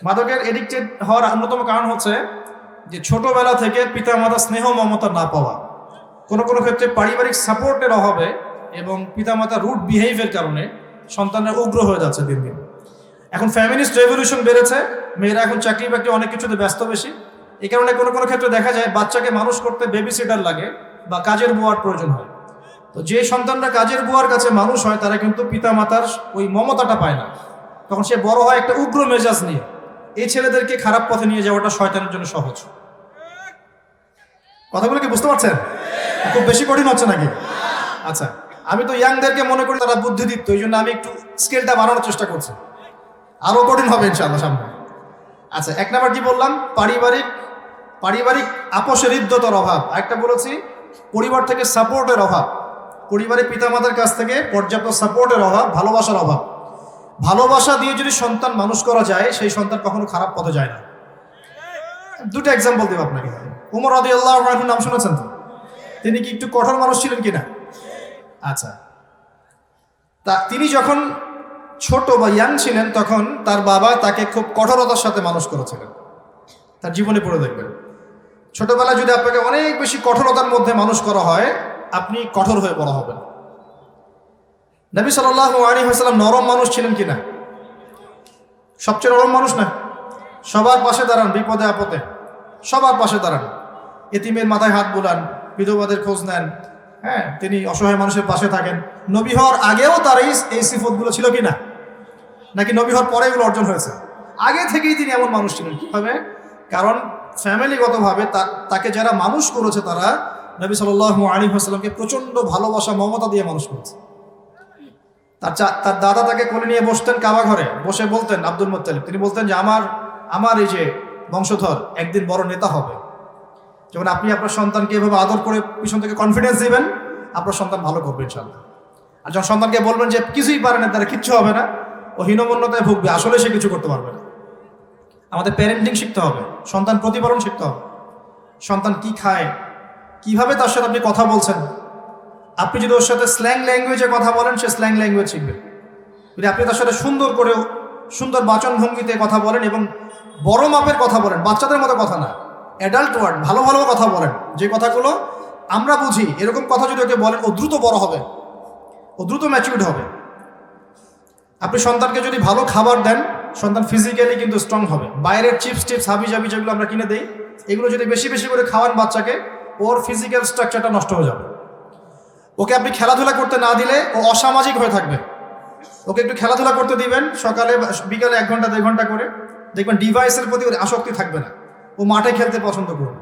মাদকের এডিক্টেড হওয়ার অন্যতম কারণ হচ্ছে যে ছোটবেলা থেকে পিতামাতা স্নেহ মমতা না পাওয়া, কোনো কোনো ক্ষেত্রে পারিবারিক সাপোর্টের অভাবে এবং পিতামাতার রুড বিহেভিয়ার কারণে সন্তানরা উগ্র হয়ে যাচ্ছে দিন দিন। এখন ফ্যামিলিস্ট রেভলিউশন বেড়েছে, মেয়েরা এখন চাকরি বাকরি অনেক কিছুতে ব্যস্ত বেশি। এই কারণে কোনো কোনো ক্ষেত্রে দেখা যায় বাচ্চাকে মানুষ করতে বেবি সিটার লাগে বা কাজের বুয়ার প্রয়োজন হয়। তো যে সন্তানরা কাজের বুয়ার কাছে মানুষ হয় তারা কিন্তু পিতামাতার ওই মমতাটা পায় না, তখন সে বড় হয় একটা উগ্র মেজাজ নিয়ে। এই ছেলেদেরকে খারাপ পথে নিয়ে যাওয়াটা শয়তানের জন্য সহজ। কথাগুলো কি বুঝতে পারছেন? খুব বেশি কঠিন হচ্ছে নাকি? আচ্ছা, আমি তো ইয়াংদেরকে মনে করি তারা বুদ্ধিদীপ্ত, এই জন্য আমি একটু স্কেলটা বাড়ানোর চেষ্টা করছি। আরো কঠিন হবে ইনশাআল্লাহ সামনে। আচ্ছা, এক নাম্বার কি বললাম? পারিবারিক আপোষের হৃদ্যতার অভাব। আরেকটা বলেছি পরিবার থেকে সাপোর্টের অভাব, পরিবারের পিতামাতার কাছ থেকে পর্যাপ্ত সাপোর্টের অভাব, ভালোবাসার অভাব। ভালোবাসা দিয়ে যদি সন্তান মানুষ করা যায়, সেই সন্তান কখনো খারাপ পথে যায় না। দুটো এক্সাম্পল দেব আপনাকে। উমর রাদিয়াল্লাহু আনহু নাম শুনেছেন তো? তিনি কি একটু কঠোর মানুষ ছিলেন কিনা? আচ্ছা, তিনি যখন ছোট বা ইয়াং ছিলেন তখন তার বাবা তাকে খুব কঠোরতার সাথে মানুষ করেছিলেন। তার জীবনে পড়ে দেখবেন, ছোটবেলায় যদি আপনাকে অনেক বেশি কঠোরতার মধ্যে মানুষ করা হয়, আপনি কঠোর হয়ে বড় হবেন। নবী সাল্লাল্লাহু আলাইহি ওয়াসাল্লাম নরম মানুষ ছিলেন কিনা? সবচেয়ে নরম মানুষ না? সবার পাশে দাঁড়ান, বিপদে আপদে সবার পাশে দাঁড়ান, এতিমের মাথায় হাত বুলান, বিধবাদের খোঁজ নেন। হ্যাঁ, তিনি অসহায় মানুষের পাশে থাকেন। নবী হওয়ার আগেও তার এই সিফতগুলো ছিল কিনা, নাকি নবী হওয়ার পরে এগুলো অর্জন হয়েছে? আগে থেকেই তিনি এমন মানুষ ছিলেন। কিভাবে? কারণ ফ্যামিলিগতভাবে তাকে যারা মানুষ করেছে তারা নবী সাল্লাল্লাহু আলাইহি ওয়াসাল্লামকে প্রচণ্ড ভালোবাসা মমতা দিয়ে মানুষ করেছে। তার দাদা তাকে কোলে নিয়ে বসতেন কাবা ঘরে, বসে বলতেন, আব্দুল মুত্তালিব, তিনি বলতেন যে আমার এই যে বংশধর একদিন বড় নেতা হবে। যখন আপনি আপনার সন্তানকে এভাবে আদর করে পিছন থেকে কনফিডেন্স দিবেন, আপনার সন্তান ভালো করবে ইনশাআল্লাহ। আর যখন সন্তানকে বলবেন যে কিছুই পারে না, তারা কিচ্ছু হবে না, ও হীনমন্যতায় ভুগবে, আসলে সে কিছু করতে পারবে না। আমাদের প্যারেন্টিং শিখতে হবে, সন্তান প্রতিপালন শিখতে হবে। সন্তান কি খায়, কিভাবে তার সাথে আপনি কথা বলছেন। আপনি যদি ওর সাথে স্ল্যাং ল্যাঙ্গুয়েজে কথা বলেন, সে স্ল্যাং ল্যাঙ্গুয়েজ শিখবে। যদি আপনি তার সাথে সুন্দর বাচন ভঙ্গিতে কথা বলেন এবং বড় মাপের কথা বলেন, বাচ্চাদের মতো কথা না, অ্যাডাল্ট ওয়ার্ড, ভালো ভালো কথা বলেন, যে কথাগুলো আমরা বুঝি, এরকম কথা যদি ওকে বলেন, ও দ্রুত বড় হবে, ও দ্রুত ম্যাচিউরড হবে। আপনি সন্তানকে যদি ভালো খাবার দেন, সন্তান ফিজিক্যালি কিন্তু স্ট্রং হবে। বাইরের চিপস টিপস হাবি জাবি যেগুলো আমরা কিনে দিই, এগুলো যদি বেশি বেশি করে খাওয়ান বাচ্চাকে, ওর ফিজিক্যাল স্ট্রাকচারটা নষ্ট হয়ে যাবে। ওকে আপনি খেলাধুলা করতে না দিলে ও অসামাজিক হয়ে থাকবে। ওকে একটু খেলাধুলা করতে দিবেন, সকালে বিকালে 1 ঘন্টা 2 ঘন্টা করে, দেখবেন ডিভাইসের প্রতি ওর আসক্তি থাকবে না। ও মাঠে খেলতে পছন্দ করবে,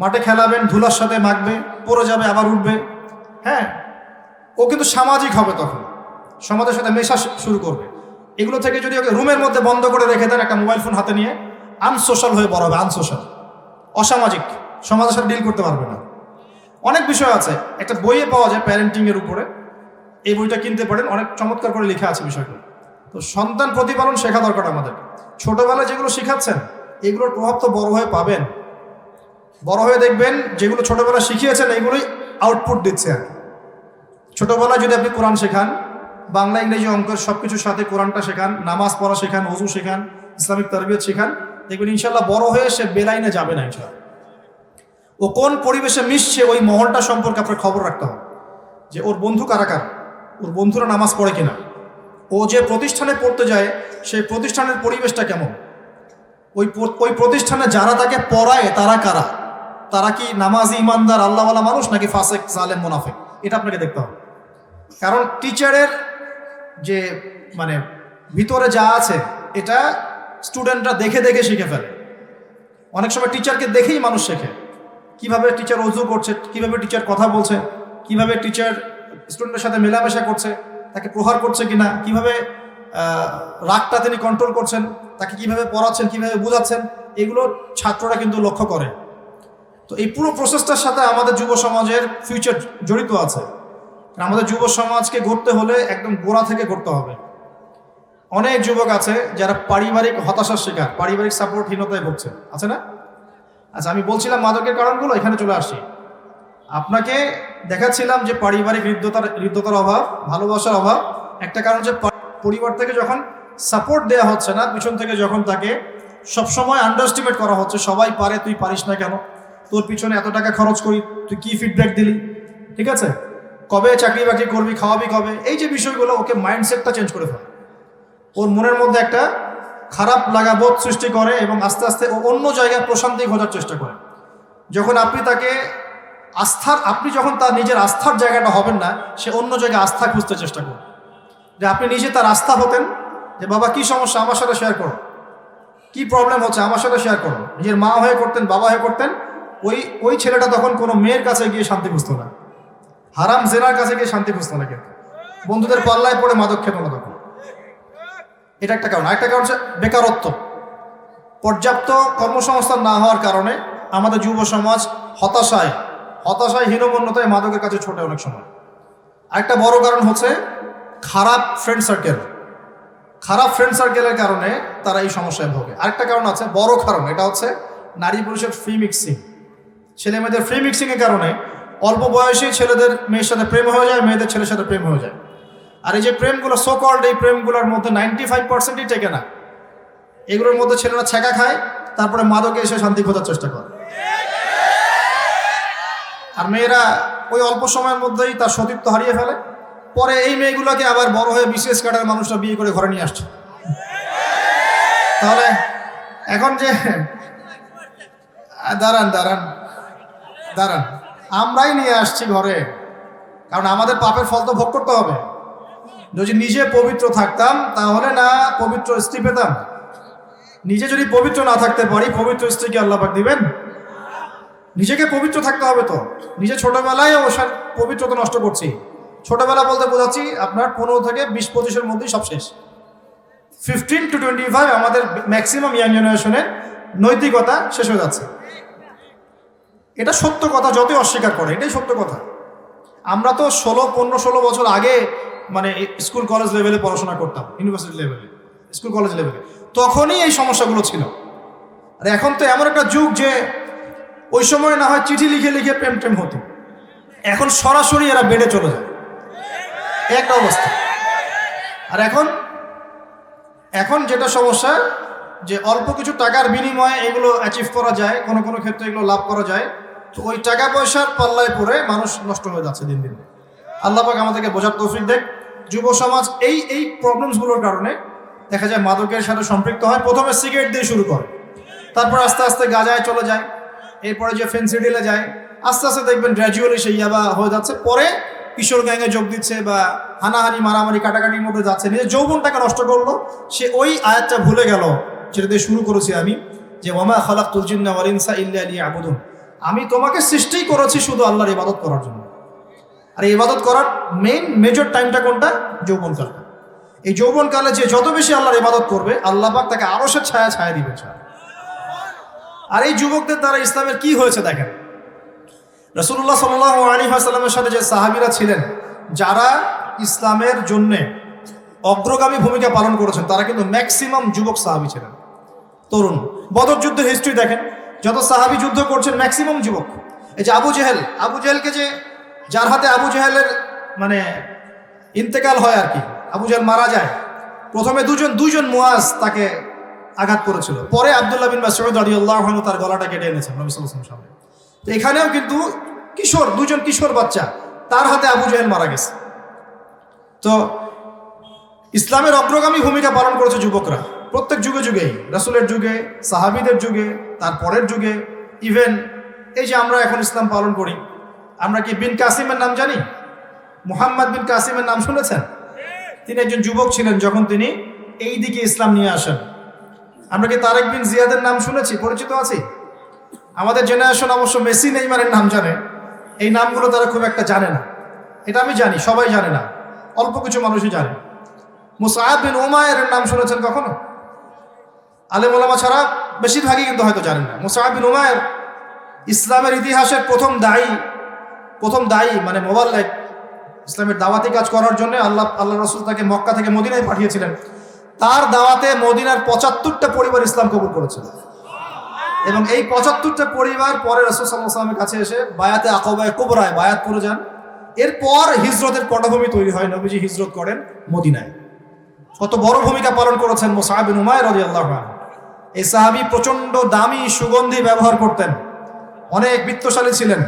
মাঠে খেলাবেন, ধুলার সাথে মাখবে, পড়ে যাবে, আবার উঠবে। হ্যাঁ, ও কিন্তু সামাজিক হবে, তখন সমাজের সাথে মেশা শুরু করবে। এগুলো থেকে যদি ওকে রুমের মধ্যে বন্ধ করে রেখে দেন, একটা মোবাইল ফোন হাতে নিয়ে, আনসোশ্যাল হয়ে বড় হবে, আনসোশ্যাল, অসামাজিক, সমাজের সাথে ডিল করতে পারবে না। অনেক বিষয় আছে, একটা বইয়ে পাওয়া যায় প্যারেন্টিংয়ের উপরে, এই বইটা কিনতে পারেন, অনেক চমৎকার করে লেখা আছে বিষয়গুলো। তো সন্তান প্রতিপালন শেখা দরকার আমাদের। ছোটবেলায় যেগুলো শেখাচ্ছেন, এগুলোর প্রভাব তো বড় হয়ে পাবেন। বড় হয়ে দেখবেন যেগুলো ছোটবেলায় শিখিয়েছেন, এইগুলোই আউটপুট দিচ্ছে। আর ছোটবেলায় যদি আপনি কোরআন শেখান, বাংলা ইংরেজি অঙ্কের সব কিছুর সাথে কোরআনটা শেখান, নামাজ পড়া শেখান, ওযু শেখান, ইসলামিক তারবিয়ত শেখান, দেখবেন ইনশাল্লাহ বড় হয়ে সে বেলাইনে যাবে না ইনশাল্লাহ। ও কোন পরিবেশে মিশছে, ওই মহলটা সম্পর্কে আপনার খবর রাখতে হবে, যে ওর বন্ধু কারা কারা, ওর বন্ধুরা নামাজ পড়ে কিনা, ও যে প্রতিষ্ঠানে পড়তে যায় সেই প্রতিষ্ঠানের পরিবেশটা কেমন, ওই প্রতিষ্ঠানে যারা তাকে পড়ায় তারা কারা, তারা কি নামাজি ইমানদার আল্লাহওয়ালা মানুষ নাকি ফাসেক জালেম মুনাফিক, এটা আপনাকে দেখতে হবে। কারণ টিচারের যে মানে ভিতরে যা আছে এটা স্টুডেন্টরা দেখে দেখে শিখে ফেলে। অনেক সময় টিচারকে দেখেই মানুষ শেখে, কিভাবে টিচার অজু করছে, কিভাবে টিচার কথা বলছে, কিভাবে টিচার স্টুডেন্টের সাথে মেলামেশা করছে, তাকে প্রহার করছে কিনা, কিভাবে রাগটা তিনি কন্ট্রোল করছেন, তাকে কিভাবে পড়াচ্ছেন, কিভাবে বোঝাচ্ছেন, এগুলো ছাত্ররা কিন্তু লক্ষ্য করে। তো এই পুরো প্রসেসটার সাথে আমাদের যুব সমাজের ফিউচার জড়িত আছে। আমাদের যুব সমাজকে গড়তে হলে একদম গোড়া থেকে গড়তে হবে। অনেক যুবক আছে যারা পারিবারিক হতাশার শিকার, পারিবারিক সাপোর্টহীনতায় ভুগছে, আছে না? আচ্ছা, আমি বলছিলাম মাদকের কারণগুলো, এখানে চলে আসছি। আপনাকে দেখাচ্ছিলাম যে পারিবারিক হৃদ্যতার অভাব, ভালোবাসার অভাব। একটা কারণ যে পরিবার থেকে যখন সাপোর্ট দেওয়া হচ্ছে না, পিছন থেকে যখন তাকে সবসময় আন্ডারস্টিমেট করা হচ্ছে, সবাই পারে তুই পারিস না কেন, তোর পিছনে এত টাকা খরচ করি, তুই কি ফিডব্যাক দিলি, ঠিক আছে, কবে চাকরি বাকরি করবি, খাওয়াবি কবে, এই যে বিষয়গুলো ওকে মাইন্ডসেটটা চেঞ্জ করে ফেলে, ওর মনের মধ্যে একটা খারাপ লাগা বোধ সৃষ্টি করে এবং আস্তে আস্তে ও অন্য জায়গায় প্রশান্তি খোঁজার চেষ্টা করে। যখন আপনি তাকে আপনি যখন তার নিজের আস্থার জায়গাটা হবেন না, সে অন্য জায়গায় আস্থা খুঁজতে চেষ্টা করবে। যে আপনি নিজে তার আস্থা হতেন, যে বাবা কি সমস্যা আমার সাথে শেয়ার করো, কি প্রবলেম হচ্ছে আমার সাথে শেয়ার করো, নিজের মা হয়ে করতেন, বাবা হয়ে করতেন, ওই ছেলেটা তখন কোনো মেয়ের কাছে গিয়ে শান্তি খুঁজতো না, হারাম জেনার কাছে গিয়ে শান্তি খুঁজতো না, কিন্তু বন্ধুদের পাল্লায় পড়ে মাদক খেত না তখন। এটা একটা কারণ। আরেকটা কারণ হচ্ছে বেকারত্ব। পর্যাপ্ত কর্মসংস্থান না হওয়ার কারণে আমাদের যুব সমাজ হতাশায় হীনমন্যতায় মাদকের কাছে ছোটে অনেক সময়। আরেকটা বড় কারণ হচ্ছে খারাপ ফ্রেন্ড সার্কেলের কারণে তারা এই সমস্যায় ভোগে। আরেকটা কারণ আছে, বড় কারণ, এটা হচ্ছে নারী পুরুষের ফ্রি মিক্সিং। ছেলে মেয়েদের ফ্রি মিক্সিংয়ের কারণে অল্প বয়সেই ছেলেদের মেয়ের সাথে প্রেম হয়ে যায়, মেয়েদের ছেলের সাথে প্রেম হয়ে যায়। আর এই যে প্রেমগুলো সো কল্ড, এই প্রেমগুলোর মধ্যে 95%ই টেকে না। এগুলোর মধ্যে ছেলেরা ছ্যাঁকা খায়, তারপরে মাদকে এসে শান্তি খোঁজার চেষ্টা করে। আর মেয়েরা ওই অল্প সময়ের মধ্যেই তার সতীত্ব হারিয়ে ফেলে। পরে এই মেয়েগুলোকে আবার বড় হয়ে বিশেষ কাটার মানুষরা বিয়ে করে ঘরে নিয়ে আসছে। তাহলে এখন যে দাঁড়ান আমরাই নিয়ে আসছি ঘরে, কারণ আমাদের পাপের ফল তো ভোগ করতে হবে। যদি নিজে পবিত্র থাকতাম তাহলে না পবিত্র স্ত্রী পেতাম। নিজে যদি পবিত্র না থাকতে পারি, পবিত্র স্ত্রীকে আল্লাহ পাক দিবেন? নিজেকে পবিত্র থাকতে হবে। তো নিজে ছোটবেলায় ওষার পবিত্রতা নষ্ট করছি। ছোটবেলা বলতে বোঝাচ্ছি আপনার 15 থেকে 20-25-এর মধ্যেই সব শেষ। 15 to 25 আমাদের ম্যাক্সিমাম ইয়াং জেনারেশনের নৈতিকতা শেষ হয়ে যাচ্ছে। এটা সত্য কথা, যতই অস্বীকার করে, এটাই সত্য কথা। আমরা তো 15-16 বছর আগে মানে স্কুল কলেজ লেভেলে পড়াশোনা করতাম, ইউনিভার্সিটি লেভেলে, স্কুল কলেজ লেভেলে, তখনই এই সমস্যাগুলো ছিল। আর এখন তো এমন একটা যুগ যে ওই সময় না হয় চিঠি লিখে লিখে প্রেম হতো, এখন সরাসরি এরা বেডে চলে যায়, একটা অবস্থা। আর এখন যেটা সমস্যা, যে অল্প কিছু টাকার বিনিময়ে এগুলো অ্যাচিভ করা যায়, কোনো কোনো ক্ষেত্রে এগুলো লাভ করা যায়। তো ওই টাকা পয়সার পাল্লায় পড়ে মানুষ নষ্ট হয়ে যাচ্ছে দিন দিন। আল্লাহ পাক আমাদেরকে বোঝার তৌফিক দেখ। যুব সমাজ এই প্রবলেমসগুলোর কারণে দেখা যায় মাদকের সাথে সম্পৃক্ত হয়। প্রথমে সিগারেট দিয়ে শুরু করে, তারপর আস্তে আস্তে গাঁজায় চলে যায়, এরপরে যে ফেন্সিডিলে যায়, আস্তে আস্তে দেখবেন গ্র্যাজুয়ালি সেই ইয়াবা হয়ে যাচ্ছে। পরে কিশোর গ্যাংয়ে যোগ দিচ্ছে বা হানাহানি মারামারি কাটাকাটির মধ্যে যাচ্ছে, নিজের যৌবনটাকে নষ্ট করলো। সে ওই আয়াতটা ভুলে গেল যেটা দিয়ে শুরু করেছি আমি, যে ওয়ামা খালাকতুল জিন্না ওয়াল ইনসা ইল্লা লিয়াবুদুন, আমি তোমাকে সৃষ্টি করেছি শুধু আল্লাহর ইবাদত করার জন্য। আর এই ইবাদত করার মেজর টাইমটা কোনটা? যৌবনকালটা। এই যৌবনকালে যে যত বেশি আল্লাহর ইবাদত করবে, আল্লাহ পাক তাকে আরশের ছায়া দিবে। আর এই যুবকদের দ্বারা ইসলামের কি হয়েছে দেখেন। রাসূলুল্লাহ সাল্লাল্লাহু আলাইহি ওয়াসাল্লামের সাথে যে সাহাবীরা ছিলেন, যারা ইসলামের জন্যে অগ্রগামী ভূমিকা পালন করেছেন, তারা কিন্তু ম্যাক্সিমাম যুবক সাহাবী ছিলেন, তরুণ। বদর যুদ্ধের হিস্ট্রি দেখেন, যত সাহাবী যুদ্ধ করছেন ম্যাক্সিমাম যুবক। এই যে আবু জেহেলকে যার হাতে আবু জেহেলের মানে ইন্তেকাল হয় আর কি, আবু জেহেল মারা যায়। প্রথমে দুইজন মুয়াজ তাকে আঘাত করেছিল, পরে আব্দুল্লাহ বিন মাসউদ রাদিয়াল্লাহু আনহু তার গলাটা কেটে এনেছেন নবী সাল্লাল্লাহু আলাইহি ওয়াসাল্লামের সামনে। তো এখানেও কিন্তু দুজন কিশোর বাচ্চা, তার হাতে আবু জেহেল মারা গেছে। তো ইসলামের অগ্রগামী ভূমিকা পালন করেছে যুবকরা প্রত্যেক যুগেই, রাসূলের যুগে, সাহাবীদের যুগে, তার পরের যুগে, ইভেন এই যে আমরা এখন ইসলাম পালন করি, আমরা কি বিন কাসিমের নাম জানি? মুহাম্মদ বিন কাসিমের নাম শুনেছেন? তিনি একজন যুবক ছিলেন যখন তিনি এই দিকে ইসলাম নিয়ে আসেন। আমরা কি তারেক বিন জিয়াদের নাম শুনেছি, পরিচিত আছি? আমাদের জেনারেশন অবশ্য মেসি নেইমারের নাম জানে, এই নামগুলো তারা খুব একটা জানে না। এটা আমি জানি, সবাই জানে না, অল্প কিছু মানুষই জানে। মুসআব বিন উমায়ের নাম শুনেছেন কখনো? আলেম ওলামা ছাড়া বেশিরভাগই কিন্তু হয়তো জানেন না। মুসআব বিন উমায়ের ইসলামের ইতিহাসের প্রথম দায়ী মানে মোবাল্লিগ, ইসলামের দাওয়াতি কাজ করার জন্য আল্লাহ রাসূল তাকে মক্কা থেকে মদিনায় পাঠিয়েছিলেন। তার দাওয়াতে মদিনার ৭৫টা পরিবার ইসলাম কবুল করেছিল, এবং এই ৭৫টা পরিবার পরে রাসূল সাল্লাল্লাহু আলাইহি ওয়াসাল্লামের কাছে এসে বায়াতে আকাবায়ে কুবরায় বায়াত করে যান। এরপর হিজরতের পটভূমি তৈরি হয়, নবীজি হিজরত করেন মদিনায়। কত বড় ভূমিকা পালন করেছেন মুসআব বিন উমাইর রাদিয়াল্লাহু আনহু। এই সাহাবী প্রচন্ড দামি সুগন্ধি ব্যবহার করতেন, অনেক বিত্তশালী ছিলেন,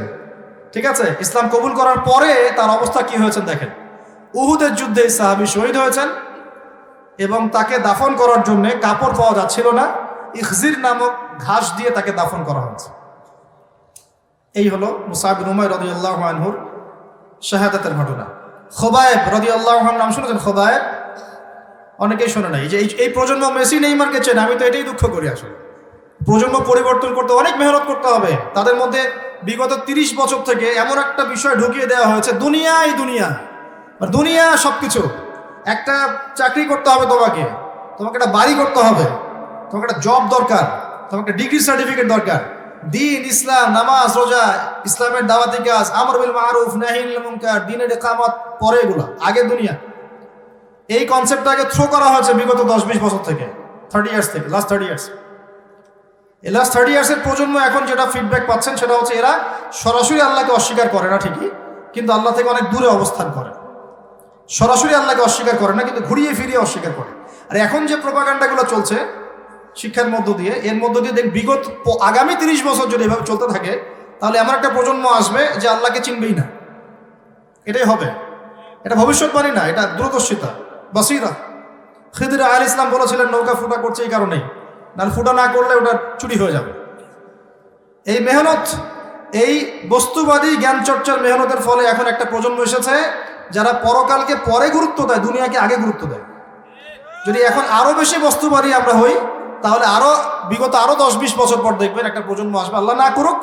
ঠিক আছে? ইসলাম কবুল করার পরে তার অবস্থা কি হয়েছে দেখেন। উহুদের যুদ্ধে এই সাহাবী শহীদ হয়েছেন, এবং তাকে দাফন করার জন্য কাপড় পাওয়া যাচ্ছিল না, ইখজির নামক ঘাস দিয়ে তাকে দাফন করা হয়েছে। এই হলো মুসআব বিন উমাইর রাদিয়াল্লাহু আনহুর শাহাদাতের ঘটনা। খুবাইব রাদিয়াল্লাহু আনহু নাম শুনেছেন? খুবাইব অনেকেই শোনে নাই। যে এই প্রজন্ম মেসি নেইমারকে চেনে, আমি তো এটাই দুঃখ করি। আসলে প্রজন্ম পরিবর্তন করতে অনেক মেহনত করতে হবে। তাদের মধ্যে বিগত ৩০ বছর থেকে এমন একটা বিষয় ঢুকিয়ে দেওয়া হয়েছে, দুনিয়া সবকিছু। একটা চাকরি করতে হবে, তোমাকে একটা বাড়ি করতে হবে, তোমাকে একটা জব দরকার, তোমাকে একটা ডিগ্রি সার্টিফিকেট দরকার। দিন, ইসলাম, নামাজ, রোজা, ইসলামের দাওয়াতি কাজ, আমর বিল মারুফ, নাহি আনিল মুনকার, দ্বীনের ইকামত, পরে এগুলো, আগে দুনিয়া। এই কনসেপ্টটাকে থ্রো করা হয়েছে বিগত 10-20 বছর থেকে, 30 ইয়ার্স থেকে, লাস্ট 30 ইয়ার্স। এই লাস্ট 30 ইয়ার্সের প্রজন্ম এখন যেটা ফিডব্যাক পাচ্ছেন সেটা হচ্ছে এরা সরাসরি আল্লাহকে অস্বীকার করে না ঠিকই, কিন্তু আল্লাহ থেকে অনেক দূরে অবস্থান করে। সরাসরি আল্লাহকে অস্বীকার করে না, কিন্তু ঘুরিয়ে ফিরিয়ে অস্বীকার করে। আর এখন যে প্রোপাগান্ডাগুলো চলছে শিক্ষার মধ্য দিয়ে, এর মধ্য দিয়ে বিগত আগামী 30 বছর যদি এভাবে চলতে থাকে, তাহলে এমন একটা প্রজন্ম আসবে যে আল্লাহকে চিনবেই না। এটাই হবে। এটা ভবিষ্যৎবাণী না, এটা দূরদর্শিতা, বাসিরা। খিদির আলাইহিস সালাম বলেছিলেন নৌকা ফুটা করছে এই কারণেই, নাহলে ফুটা না করলে ওটা চুরি হয়ে যাবে। এই মেহনত, এই বস্তুবাদী জ্ঞান চর্চার মেহনতের ফলে এখন একটা প্রজন্ম এসেছে যারা পরকালকে পরে গুরুত্ব দেয়, দুনিয়াকে আগে গুরুত্ব দেয়। যদি এখন আরো বেশি বস্তুবাদী আমরা হই, তাহলে বিগত আরো 10-20 বছর পর দেখবেন একটা প্রজন্ম আসবে, আল্লাহ না করুক,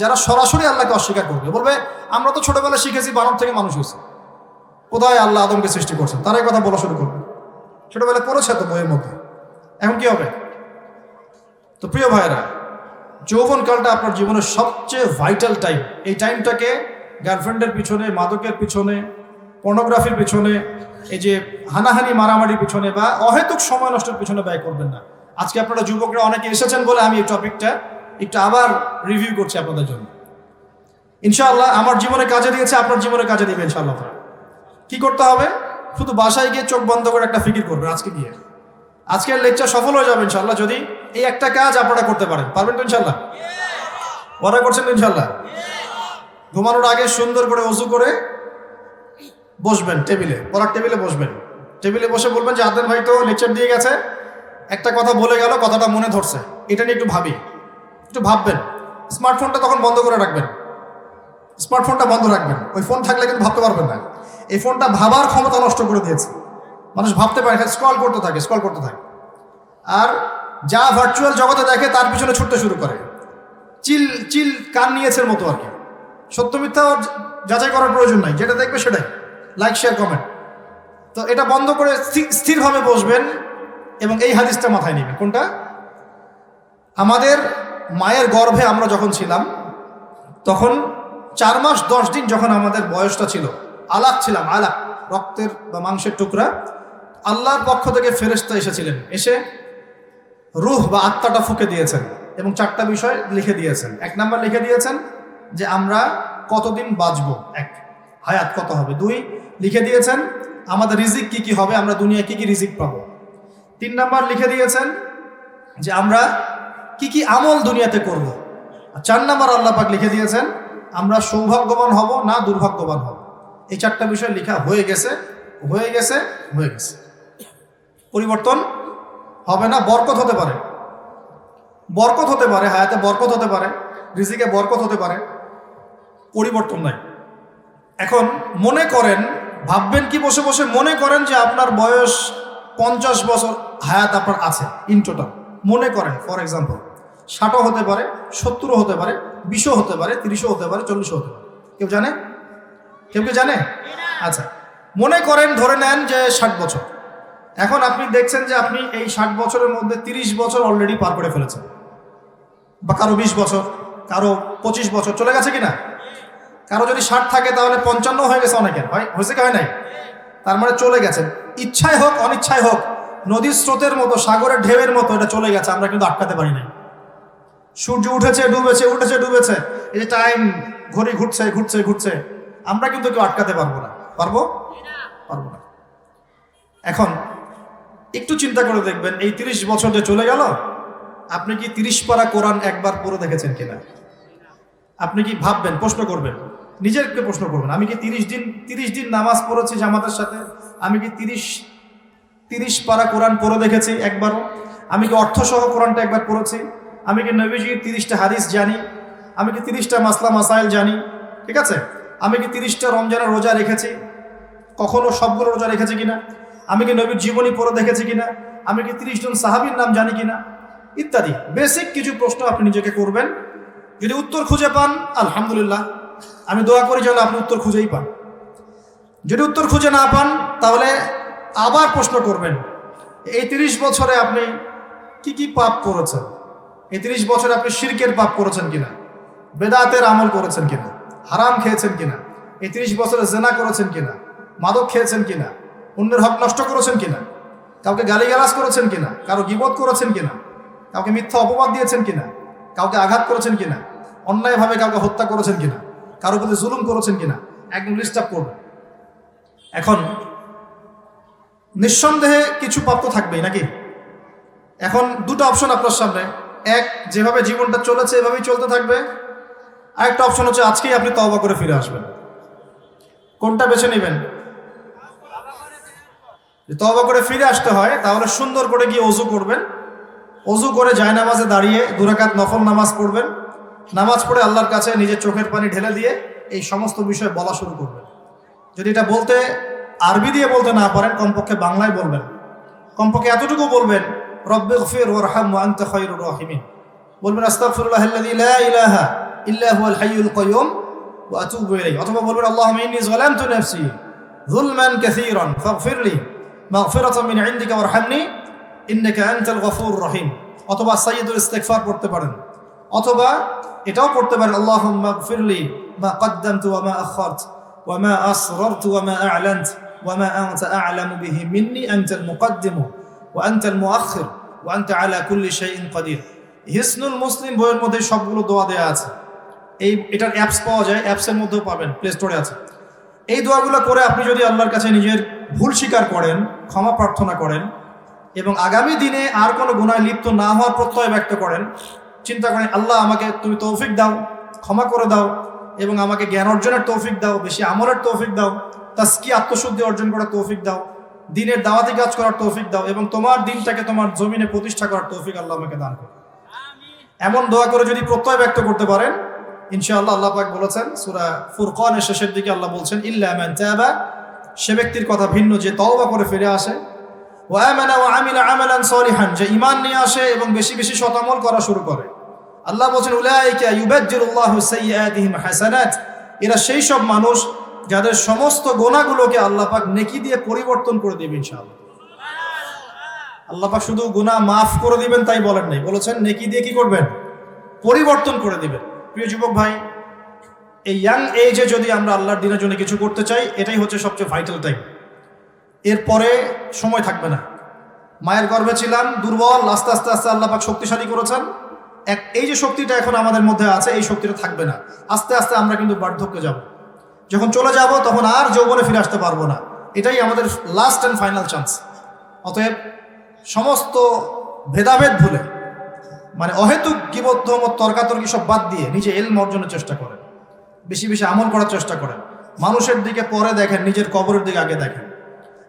যারা সরাসরি আল্লাহকে অস্বীকার করবে। বলবে আমরা তো ছোটবেলায় শিখেছি বানর থেকে মানুষ হয়েছে, কোথায় আল্লাহ আদমকে সৃষ্টি করছেন, তারাই কথা বলা শুরু করবে। ছোটবেলায় পড়েছে তো বইয়ের মধ্যে, এখন কি হবে? তো প্রিয় ভাইরা, যৌবনকালটা আপনার জীবনের সবচেয়ে ভাইটাল টাইম। এই টাইমটাকে গার্লফ্রেন্ডের পিছনে, মাদকের পিছনে, পর্নোগ্রাফির পিছনে, এই যে হানাহানি মারামারির পিছনে বা অহেতুক সময় নষ্টের পিছনে ব্যয় করবেন না। আজকে আপনারা যুবকরা অনেকে এসেছেন বলে আমি এই টপিকটা একটু আবার রিভিউ করছি আপনাদের জন্য। ইনশাআল্লাহ আমার জীবনে কাজে দিয়েছে, আপনার জীবনে কাজে দিবে ইনশাআল্লাহ। কি করতে হবে? শুধু বাসায় গিয়ে চোখ বন্ধ করে একটা ফিকির করবেন আজকের লেকচার সফল হয়ে যাবে ইনশাআল্লাহ যদি এই একটা কাজ আপনারা করতে পারেন। পারবেন তো ইনশাআল্লাহ? ওয়াদা করছেন তো ইনশাআল্লাহ? ঘুমানোর আগে সুন্দর করে ওযু করে বসবেন, পড়ার টেবিলে বসবেন। টেবিলে বসে বলবেন যে আদনান ভাই তো লেকচার দিয়ে গেছে, একটা কথা বলে গেল, কথাটা মনে ধরছে, এটা নিয়ে একটু ভাববেন। স্মার্টফোনটা তখন বন্ধ করে রাখবেন, স্মার্টফোনটা বন্ধ রাখবেন। ওই ফোন থাকলে কিন্তু ভাবতে পারবেন না। এই ফোনটা ভাবার ক্ষমতা নষ্ট করে দিয়েছে। মানুষ ভাবতে পারে, স্ক্রল করতে থাকে। আর যা ভার্চুয়াল জগতে দেখে তার পিছনে ছুটতে শুরু করে, চিল কান নিয়েছে মতো আর কি। সত্য মিথ্যা যাচাই করার প্রয়োজন নাই, যেটা দেখবে সেটাই লাইক, শেয়ার, কমেন্ট। তো এটা বন্ধ করে স্থিরভাবে বসবেন এবং এই হাদিসটা মাথায় নেবেন। কোনটা? আমাদের মায়ের গর্ভে আমরা যখন ছিলাম, তখন 4 মাস 10 দিন যখন আমাদের বয়সটা ছিল, আলাক ছিলাম, আলাক, রক্তের বা মাংসের টুকরা। আল্লাহর পক্ষ থেকে ফেরেশতা এসেছিলেন, এসে রূহ বা আত্মাটা ফুঁকে দিয়েছেন এবং 4টা বিষয় লিখে দিয়েছেন। 1 নাম্বার লিখে দিয়েছেন যে আমরা কতদিন বাঁচবো, 1 হায়াত কত হবে। 2 লিখে দিয়েছেন আমাদের রিজিক কি হবে, আমরা দুনিয়ায় কি রিজিক পাবো। 3 নাম্বার লিখে দিয়েছেন যে আমরা কি আমল দুনিয়াতে করব। আর 4 নাম্বার আল্লাহ পাক লিখে দিয়েছেন আমরা সৌভাগ্যবান হব না দুর্ভাগ্যবান হব। এই 4টা বিষয় লেখা হয়ে গেছে। পরিবর্তন হবে না। বরকত হতে পারে, হায়াতে বরকত হতে পারে, রিজিকে বরকত হতে পারে, পরিবর্তন নাই। এখন মনে করেন, ভাববেন কি বসে বসে, মনে করেন যে আপনার বয়স 50 বছর হায়াত আপনার আছে ইন টোটাল। মনে করেন ফর এক্সাম্পল 60ও হতে পারে, 70ও হতে পারে, 20ও হতে পারে, 30ও হতে পারে, 40ও হতে পারে। কেউ জানে? কেউ জানে? আচ্ছা, মনে করেন ধরে নেন যে 60 বছর। এখন আপনি দেখছেন যে আপনি এই 60 বছরের মধ্যে 30 বছর অলরেডি পার করে ফেলেছেন, বা কারো 20 বছর, কারো 25 বছর চলে গেছে কিনা। কারো যদি 60 থাকে তাহলে 55 হয়ে গেছে অনেকের, হয়েছে কি হয় নাই? তার মানে চলে গেছেন, ইচ্ছায় হোক অনিচ্ছায় হোক, নদীর স্রোতের মতো, সাগরের ঢেউয়ের মতো এটা চলে গেছে, আমরা কিন্তু আটকাতে পারি নাই। সূর্য উঠেছে ডুবেছে, উঠেছে ডুবেছে, এই যে টাইম ঘড়ি ঘুরছে ঘুরছে ঘুরছে, আমরা কিন্তু কেউ আটকাতে পারবো না। পারবো না। এখন একটু চিন্তা করে দেখবেন, এই 30 বছর যে চলে গেল, আপনি কি 30 পারা কোরআন একবার পড়ে দেখেছেন কিনা? আপনি কি ভাববেন, প্রশ্ন করবেন, নিজেকে প্রশ্ন করবেন, আমি কি 30 দিন নামাজ পড়েছি জামাতের সাথে? আমি কি 30 পারা কোরআন পড়ে দেখেছি একবারও? আমি কি অর্থসহ কোরআনটা একবার পড়েছি? আমি কি নবীজির 30টা হাদিস জানি? আমি কি 30টা মাসলা মাসাইল জানি? ঠিক আছে, আমি কি 30টা রমজানের রোজা রেখেছি? কখনো সবগুলো রোজা রেখেছি কিনা? আমি কি নবীর জীবনী পড়ে দেখেছি কিনা? আমি কি 30 জন সাহাবীর নাম জানি কিনা? ইত্যাদি বেসিক কিছু প্রশ্ন আপনি নিজেকে করবেন। যদি উত্তর খুঁজে পান আলহামদুলিল্লাহ, আমি দোয়া করি যেন আপনি উত্তর খুঁজেই পান। যদি উত্তর খুঁজে না পান তাহলে আবার প্রশ্ন করবেন, এই 30 বছরে আপনি কি পাপ করেছেন? এই 30 বছরে আপনি শিরকের পাপ করেছেন কিনা, বেদাতের আমল করেছেন কিনা, হারাম খেয়েছেন কিনা, এই 30 বছরে জেনা করেছেন কিনা, মাদক খেয়েছেন কিনা, অন্যের হক নষ্ট করেছেন কিনা, কাউকে গালিগালাজ করেছেন কিনা, কারো গীবত করেছেন কিনা, কাউকে মিথ্যা অপবাদ দিয়েছেন কিনা, কাউকে আঘাত করেছেন কিনা, অন্যায়ভাবে কাউকে হত্যা করেছেন কিনা, কারোর প্রতি জুলুম করেছেন কিনা, একদম লিস্ট আপ করবেন। এখন নিঃসন্দেহে কিছু পাপ তো থাকবেই নাকি? এখন দুটো অপশন আপনার সামনে, এক, যেভাবে জীবনটা চলেছে এভাবেই চলতে থাকবে, আরেকটা অপশন হচ্ছে আজকেই আপনি তওবা করে ফিরে আসবেন। কোনটা বেছে নেবেন? তওবা করে ফিরে আসতে হয় তাহলে সুন্দর করে গিয়ে ওযু করবেন, ওযু করে জায়নামাজে দাঁড়িয়ে 2 রাকাত নফল নামাজ পড়বেন, নামাজ পড়ে আল্লাহর কাছে নিজের চোখের পানি ঢেলে দিয়ে এই সমস্ত বিষয় বলা শুরু করবেন। যদি এটা বলতে আরবি দিয়ে বলতে না পারেন, কমপক্ষে বাংলায় বলবেন। কমপক্ষে এতটুকু বলবেন, রব্বিগফির ওয়ারহাম ওয়া আনতা খায়রুর রাহিমিন। বলবেন আস্তাগফিরুল্লাহাল্লাযী লা ইলাহা ইল্লা হুয়াল হাইয়ুল কাইয়্যুম ওয়া আতুবু ইলাইহি। অথবা বলবেন আল্লাহুম্মা ইন্নী যালামতু নাফসি যুলমান কাসীরান ফাগফিরলি মাগফিরাতাম মিন ইনদিকা ওয়ারহামনি ইন্নাকা আনতাল গফুরুর রহিম। অথবা সাইয়্যিদুল ইস্তিগফার পড়তে পারেন, অথবা এটাও পড়তে পারেন আল্লাহুম্মা গফিরলি মা কদ্দামতু ওয়া মা আখারতু ওয়া মা আসরারতু ওয়া মা আ'লানতু ওয়া মা আনতা আ'লামু বিহি মিন্নি আনতাল মুকদ্দিমু ওয়া আনতাল মুআখির ওয়া আনতা আলা কুল্লি শাইইন কাদির। হিসনুল মুসলিম বইয়ের মধ্যে সবগুলো দোয়া দেয়া আছে। এটার অ্যাপস পাওয়া যায়, অ্যাপসের মধ্যেও পাবেন, প্লে স্টোরে আছে। এই দোয়াগুলো করে আপনি যদি আল্লাহর কাছে নিজের ভুল স্বীকার করেন, ক্ষমা প্রার্থনা করেন এবং আগামী দিনে আর কোনো গুনায় লিপ্ত না হওয়ার প্রত্যয় ব্যক্ত করেন, চিন্তা করেন আল্লাহ আমাকে তুমি তৌফিক দাও, ক্ষমা করে দাও এবং আমাকে জ্ঞান অর্জনের তৌফিক দাও, বেশি আমলের তৌফিক দাও, তাসকি আত্মশুদ্ধি অর্জন করার তৌফিক দাও, দিনের দাওয়াতি কাজ করার তৌফিক দাও এবং তোমার দিনটাকে তোমার জমিনে প্রতিষ্ঠা করার তৌফিক আল্লাহ আমাকে দান করো। এমন দোয়া করে যদি প্রত্যয় ব্যক্ত করতে পারেন, ইনশাআল্লাহ আল্লাহ পাক বলেছেন সূরা ফুরকানের শেষের দিকে আল্লাহ বলছেন ইল্লা মান তাবা, সে ব্যক্তির কথা ভিন্ন যে তওবা করে ফিরে আসে, ওয়া আমানা ওয়া আমিলা আমালান সলিহান, যে ঈমান নিয়ে আসে এবং বেশি বেশি সৎ আমল করা শুরু করে। আল্লাহ বলেন উলাইকা ইউবাদদিলুল্লাহু সাইয়্যাতিহিম হাসানাত, এরা সেই সব মানুষ যাদের সমস্ত গুনাহগুলোকে আল্লাহ পাক নেকি দিয়ে পরিবর্তন করে দেবেন ইনশাআল্লাহ। আল্লাহ পাক শুধু গুনাহ মাফ করে দিবেন তাই বলেন নাই, বলেছেন নেকি দিয়ে কি করবেন? পরিবর্তন করে দিবেন। প্রিয় যুবক ভাই, এই ইয়াং এজে যদি আমরা আল্লাহর দিনের জন্য কিছু করতে চাই, এটাই হচ্ছে সবচেয়ে ভাইটাল টাইম। এরপরে সময় থাকবে না। মায়ের গর্ভে ছিলাম দুর্বল, আস্তে আস্তে আস্তে আল্লাহ পাক শক্তিশালী করেছেন। এই যে শক্তিটা এখন আমাদের মধ্যে আছে, এই শক্তিটা থাকবে না। আস্তে আস্তে আমরা কিন্তু বার্ধক্যে যাব। যখন চলে যাব তখন আর যৌবনে ফিরে আসতে পারবো না। এটাই আমাদের লাস্ট অ্যান্ড ফাইনাল চান্স। অতএব সমস্ত ভেদাভেদ ভুলে, মানে অহেতুক গীবত তর্কাতর্কি সব বাদ দিয়ে নিজে ইলম অর্জনের চেষ্টা করেন, বেশি বেশি আমল করার চেষ্টা করেন, মানুষের দিকে পরে দেখেন, নিজের কবরের দিকে আগে দেখেন,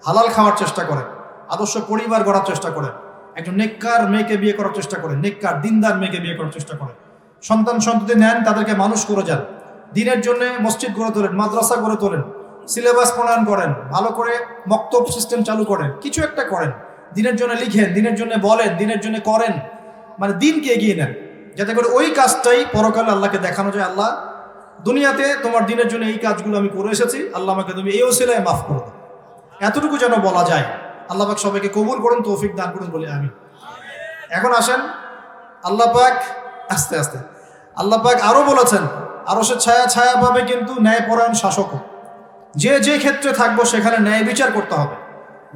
হালাল খাওয়ার চেষ্টা করেন, আদর্শ পরিবার গড়ার চেষ্টা করেন, একজন নেককার মেয়েকে বিয়ে করার চেষ্টা করেন, নেককার দিনদার মেয়েকে বিয়ে করার চেষ্টা করেন, সন্তান সন্ততি নেন, তাদেরকে মানুষ করে যান, দিনের জন্য মসজিদ গড়ে তোলেন, মাদ্রাসা গড়ে তোলেন, সিলেবাস প্রণয়ন করেন, ভালো করে মক্তব সিস্টেম চালু করেন, কিছু একটা করেন, দিনের জন্য লিখেন, দিনের জন্য বলেন, দিনের জন্য করেন, মানে দিনকে এগিয়ে নেন, যাতে করে ওই কাজটাই পরকালে আল্লাহকে দেখানো যায়, আল্লাহ দুনিয়াতে তোমার দিনের জন্য এই কাজগুলো আমি করে এসেছি, আল্লাহ আমাকে তুমি এই ওসিলায় মাফ করো, এতটুকু যেন বলা যায়। আল্লাহ পাক সবাইকে কবুল করুন, তৌফিক দান করুন বলে আমি। এখন আসেন আল্লাহ পাক আস্তে আস্তে আল্লাহ পাক আরো বলেছেন, আরো সে ছায়া ছায়া পাবে কিন্তু ন্যায়পরায়ণ শাসকও। যে যে ক্ষেত্রে থাকবো সেখানে ন্যায় বিচার করতে হবে,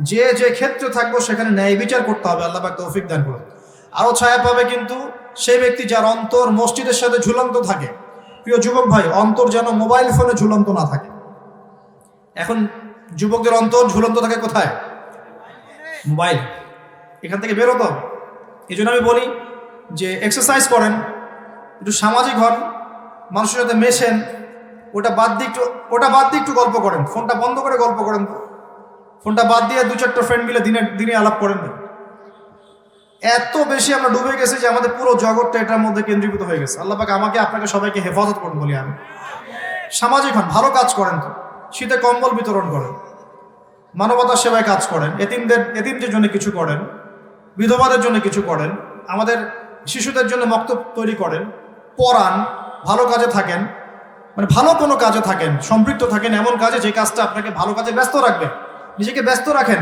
যে যে ক্ষেত্রে থাকবো সেখানে ন্যায় বিচার করতে হবে। আল্লাহ পাক তৌফিক দান করুন। আরো ছায়া পাবে কিন্তু সেই ব্যক্তি যার অন্তর মসজিদের সাথে ঝুলন্ত থাকে। প্রিয় যুবক ভাই, অন্তর যেন মোবাইল ফোনে ঝুলন্ত না থাকে। এখন যুবকদের অন্তর ঝুলন্ত থাকে কোথায়? মোবাইল। এখান থেকে বেরোতে হবে। এই জন্য আমি বলি যে এক্সারসাইজ করেন, একটু সামাজিক হন, মানুষের সাথে মেশেন, ওটা বাদ দিয়ে একটু গল্প করেন, ফোনটা বন্ধ করে গল্প করেন, ফোনটা বাদ দিয়ে 2-4টা ফ্রেন্ড মিলে দিনে আলাপ করেন। এত বেশি আমরা ডুবে গেছি যে আমাদের পুরো জগৎটা এটার মধ্যে কেন্দ্রীভূত হয়ে গেছে। আল্লাহ পাক আমাকে আপনাকে সবাইকে হেফাজত করুন বলি আমি। সামাজিক হন, ভালো কাজ করেন, তো শীতে কম্বল বিতরণ করেন, মানবতার সেবায় কাজ করেন, এতিমদের জন্য কিছু করেন, বিধবাদের জন্য কিছু করেন, আমাদের শিশুদের জন্য মক্তব তৈরি করেন, পড়ান, ভালো কাজে থাকেন, মানে ভালো কোনো কাজে থাকেন, সম্পৃক্ত থাকেন এমন কাজে যে কাজটা আপনাকে ভালো কাজে ব্যস্ত রাখবে। নিজেকে ব্যস্ত রাখেন।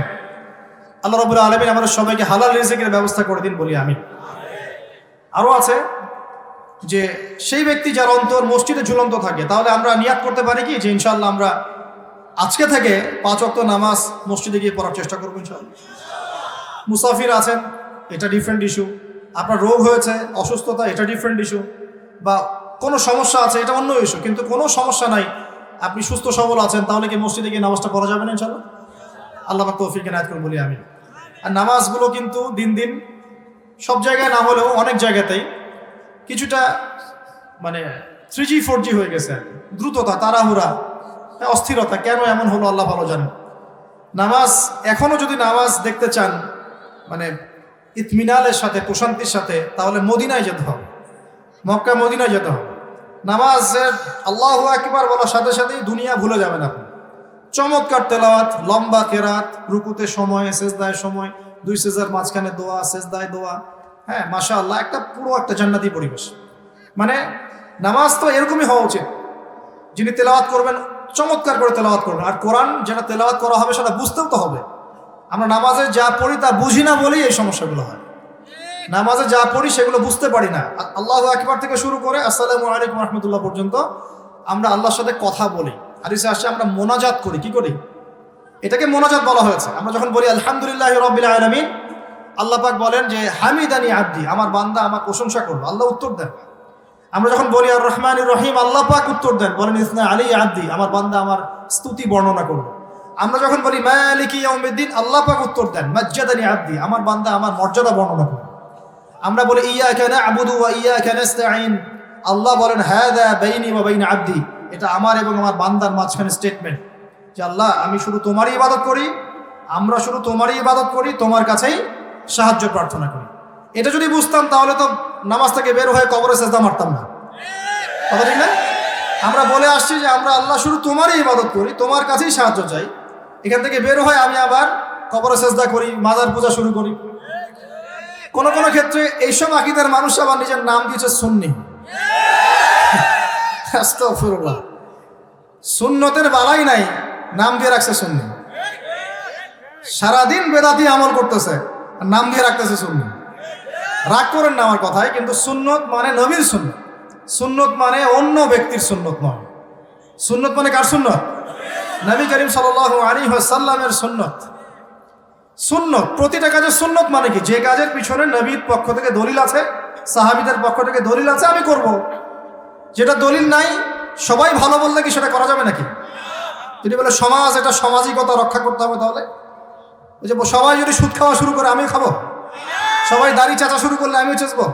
আল্লাহ রাব্বুল আলামিন আমাদের সবাইকে হালাল রিজিকের ব্যবস্থা করে দিন বলি আমি। আরও আছে যে সেই ব্যক্তি যার অন্তর মসজিদে ঝুলন্ত থাকে, তাহলে আমরা নিয়াত করতে পারি কি যে ইনশাআল্লাহ আমরা আজকে থেকে 5 ওয়াক্ত নামাজ মসজিদে গিয়ে পড়ার চেষ্টা করবো ইনশাআল্লাহ। মুসাফির আছেন, এটা ডিফারেন্ট ইস্যু। আপনার রোগ হয়েছে, অসুস্থতা, এটা ডিফারেন্ট ইস্যু। বা কোনো সমস্যা আছে, এটা অন্য ইস্যু। কিন্তু কোনো সমস্যা নাই, আপনি সুস্থ সবল আছেন, তাহলে কি মসজিদে গিয়ে নামাজটা পড়া যাবে না ইনশাআল্লাহ? আল্লাহ পাক তৌফিক এনায়েত করুন বলি আমি। আর নামাজগুলো কিন্তু দিন দিন সব জায়গায় না হলেও অনেক জায়গাতেই কিছুটা মানে 3G 4G হয়ে গেছে। দ্রুততা, তাড়াহুড়া, অস্থিরতা, কেন এমন হলো আল্লাহ ভালো জানেন। নামাজ এখনো যদি নামাজ দেখতে চান মানে ইতমিনালের সাথে, প্রশান্তির সাথে, তাহলে মদিনায় যেতে হবে, মক্কা মদিনায় যেতে হবে। নামাজের আল্লাহু আকবার বলার সাথে সাথেই দুনিয়া ভুলে যাবেন আপনি। চমৎকার তেলাওয়াত, লম্বা কেরাত, রুকুতে সময়, সেজদায় সময়, 2 সেজদার মাঝখানে দোয়া, সেজদায় দোয়া, হ্যাঁ মাশাআল্লাহ, পুরো একটা জান্নাতি পরিবেশ। মানে নামাজ তো এরকমই হওয়া উচিত। যিনি তেলাওয়াত করবেন চমৎকার করে তেলাওয়াত করবেন। আর কোরআন যেটা তেলাওয়াত করা হবে সেটা বুঝতেও তো হবে। আমরা নামাজে যা পড়ি তা বুঝি না বলেই এই সমস্যাগুলো হয়। নামাজে যা পড়ি সেগুলো বুঝতে পারি না। আল্লাহু আকবার থেকে শুরু করে আসসালামু আলাইকুম রাহমাতুল্লাহ পর্যন্ত আমরা আল্লাহর সাথে কথা বলি। হাদিসে আসছে আমরা মোনাজাত করি। কি করি? এটাকে মোনাজাত বলা হয়েছে। আমরা যখন বলি আলহামদুলিল্লাহি রাব্বিল আলামিন, আল্লাহ পাক বলেন যে হামিদানি আব্দি, আমার বান্দা আমার প্রশংসা করলো, আল্লাহ উত্তর দেন। আমরা যখন বলি আর রহমানির রহিম, আল্লাহ পাক উত্তর দেন, বলেন ইসনা আলী আব্দি, আমার বান্দা আমার স্তুতি বর্ণনা করলো। আমরা যখন বলি মালিকি ইয়াউমিদ্দিন, আল্লাহ পাক উত্তর দেন মাজ্জাদানি আব্দি, আমার বান্দা আমার মর্যাদা বর্ণনা করলো। আমরা বলি ইয়াকা না'বুদু ওয়া ইয়াকা নাস্তাঈন, আল্লাহ বলেন হাযা বাইনি ওয়া বাইনা আব্দি, এটা আমার এবং আমার বান্দার মাঝখানে স্টেটমেন্ট যে আল্লাহ আমি শুধু তোমারই ইবাদত করি, আমরা শুধু তোমারই ইবাদত করি, তোমার কাছেই সাহায্য প্রার্থনা করি। এটা যদি বুঝতাম তাহলে তো নামাজ থেকে বের হয়ে কবরে সেজদা মারতাম না, কথা ঠিক না? আমরা বলে আসছি যে আমরা আল্লাহ শুধু তোমারই ইবাদত করি, তোমার কাছেই সাহায্য চাই। এখান থেকে বের হয়ে আমি আবার কবরে সেজদা করি, মাজার পূজা শুরু করি। কোন কোন ক্ষেত্রে এইসব আকীদার মানুষ আবার নিজের নাম দিয়েছে সুন্নি। আস্তাগফিরুল্লাহ, সুন্নতের বালাই নাই, নাম দিয়ে রাখছে সুন্নি। সারাদিন বেদাতি আমল করতেছে, নাম দিয়ে রাখতেছে সুন্নি। রাগ করেন না আমার কথায়, কিন্তু সুন্নত মানে নবীর সুন্নত, সুন্নত মানে অন্য ব্যক্তির সুন্নত নয়। সুন্নত মানে কার সুন্নত? নবী করিম সাল্লাল্লাহু আলাইহি ওয়াসাল্লামের সুন্নত। সুন্নত, প্রতিটা কাজের সুন্নত মানে কি? যে কাজের পিছনে নবীর পক্ষ থেকে দলিল আছে, সাহাবীদের পক্ষ থেকে দলিল আছে, আমি করব। যেটা দলিল নাই, সবাই ভালো বললে কি সেটা করা যাবে নাকি? যদি বলে সমাজ, এটা সামাজিকতা রক্ষা করতে হবে, তাহলে ওই যে সবাই যদি সুদ খাওয়া শুরু করে আমিও খাবো, সবাই দাড়ি চাচা শুরু করলে আমিও চেঁচবো,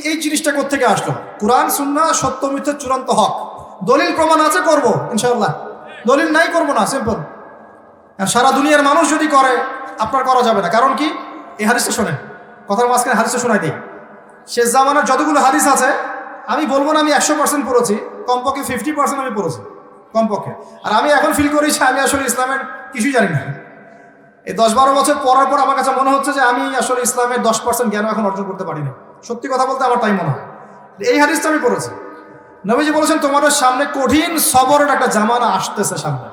এই জিনিসটা কোত্থেকে আসলো? কোরআন সুন্নাহ সত্য মিথ্যার চূড়ান্ত হক, দলিল প্রমাণ আছে, করব ইনশাআল্লাহ। দলিল নাই, করব না, সিম্পল। সারা দুনিয়ার মানুষ যদি করে, আপনার করা যাবে না। কারণ কি? এই হাদিসটা শোনেন, কথার মাঝখানে হাদিসটা শোনাই দিই। শেষ জামানার যতগুলো হাদিস আছে আমি বলবো না আমি 100% পড়েছি, কমপক্ষে 50% আমি পড়েছি কমপক্ষে। আর আমি এখন ফিল করি যে আমি আসলে ইসলামের কিছুই জানি না। এই 10-12 বছর পড়ার পর আমার কাছে মনে হচ্ছে যে আমি আসলে ইসলামের 10% জ্ঞান এখন অর্জন করতে পারি না। সত্যি কথা বলতে আমার তাই মনে হয়। এই হাদিসটা আমি পড়েছি। নবীজি বলেছেন তোমাদের সামনে কঠিন সবরের একটা জামানা আসতেছে সামনে,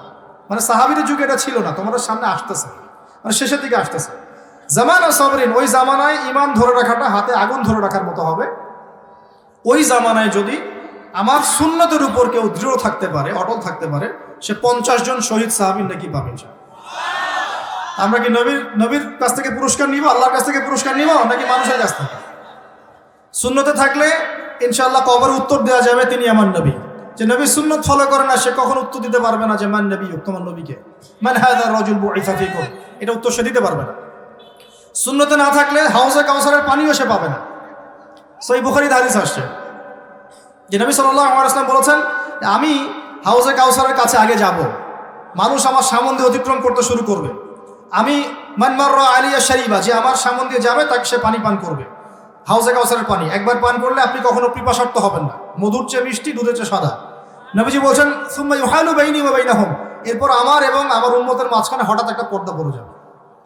মানে সাহাবীদের যুগে এটা ছিল না, তোমাদের সামনে আসতেছে, মানে শেষের দিকে আসতেছে জামানা সবরিন। ওই জামানায় ইমান ধরে রাখাটা হাতে আগুন ধরে রাখার মতো হবে। ওই জামানায় যদি আমার সুন্নতের উপর কেউ দৃঢ় থাকতে পারে, অটল থাকতে পারে, সে 50 জন শহীদ সাহাবী নাকি পাবে। আমরা কি নবীর কাছ থেকে পুরস্কার নিব, আল্লাহর কাছ থেকে পুরস্কার নিব, নাকি মানুষের কাছ থেকে? সুন্নতে থাকলে ইনশাআল্লাহ কবরে উত্তর দেওয়া যাবে তিনি আমার নবী। যে নবী সুন্নত ফলো করে না সে কখনো উত্তর দিতে পারবে না যে মান নবী, তোমার নবীকে, মান হাযা রাজুল বুইসা ফীকুম, এটা উত্তর সে দিতে পারবে না। সুন্নতে না থাকলে হাউজে কাউসারের পানিও সে পাবে না। সহিহ বুখারীতে হাদিস আসছে যে নবী সাল্লাল্লাহু আলাইহি ওয়াসাল্লাম বলেছেন আমি হাউজে কাউসারের কাছে আগে যাব, মানুষ আমার সামনে দিয়ে অতিক্রম করতে শুরু করবে, আমি মান মাররা আলিয়া শারিবা, যে আমার সামনে দিয়ে যাবে তাকে সে পানি পান করবে, হাউজে কাউসারের পানি। একবার পান করলে আপনি কখনো পিপাসার্ত হবেন না, মধুর চেয়ে মিষ্টি, দুধের চেয়ে সাদা। নবীজি বলছেন সুম্মা ইউহালু বাইনি ওয়া বাইনাহুম, এরপর আমার এবং আমার উম্মতের মাঝখানে হঠাৎ একটা পর্দা পড়ে যাবে,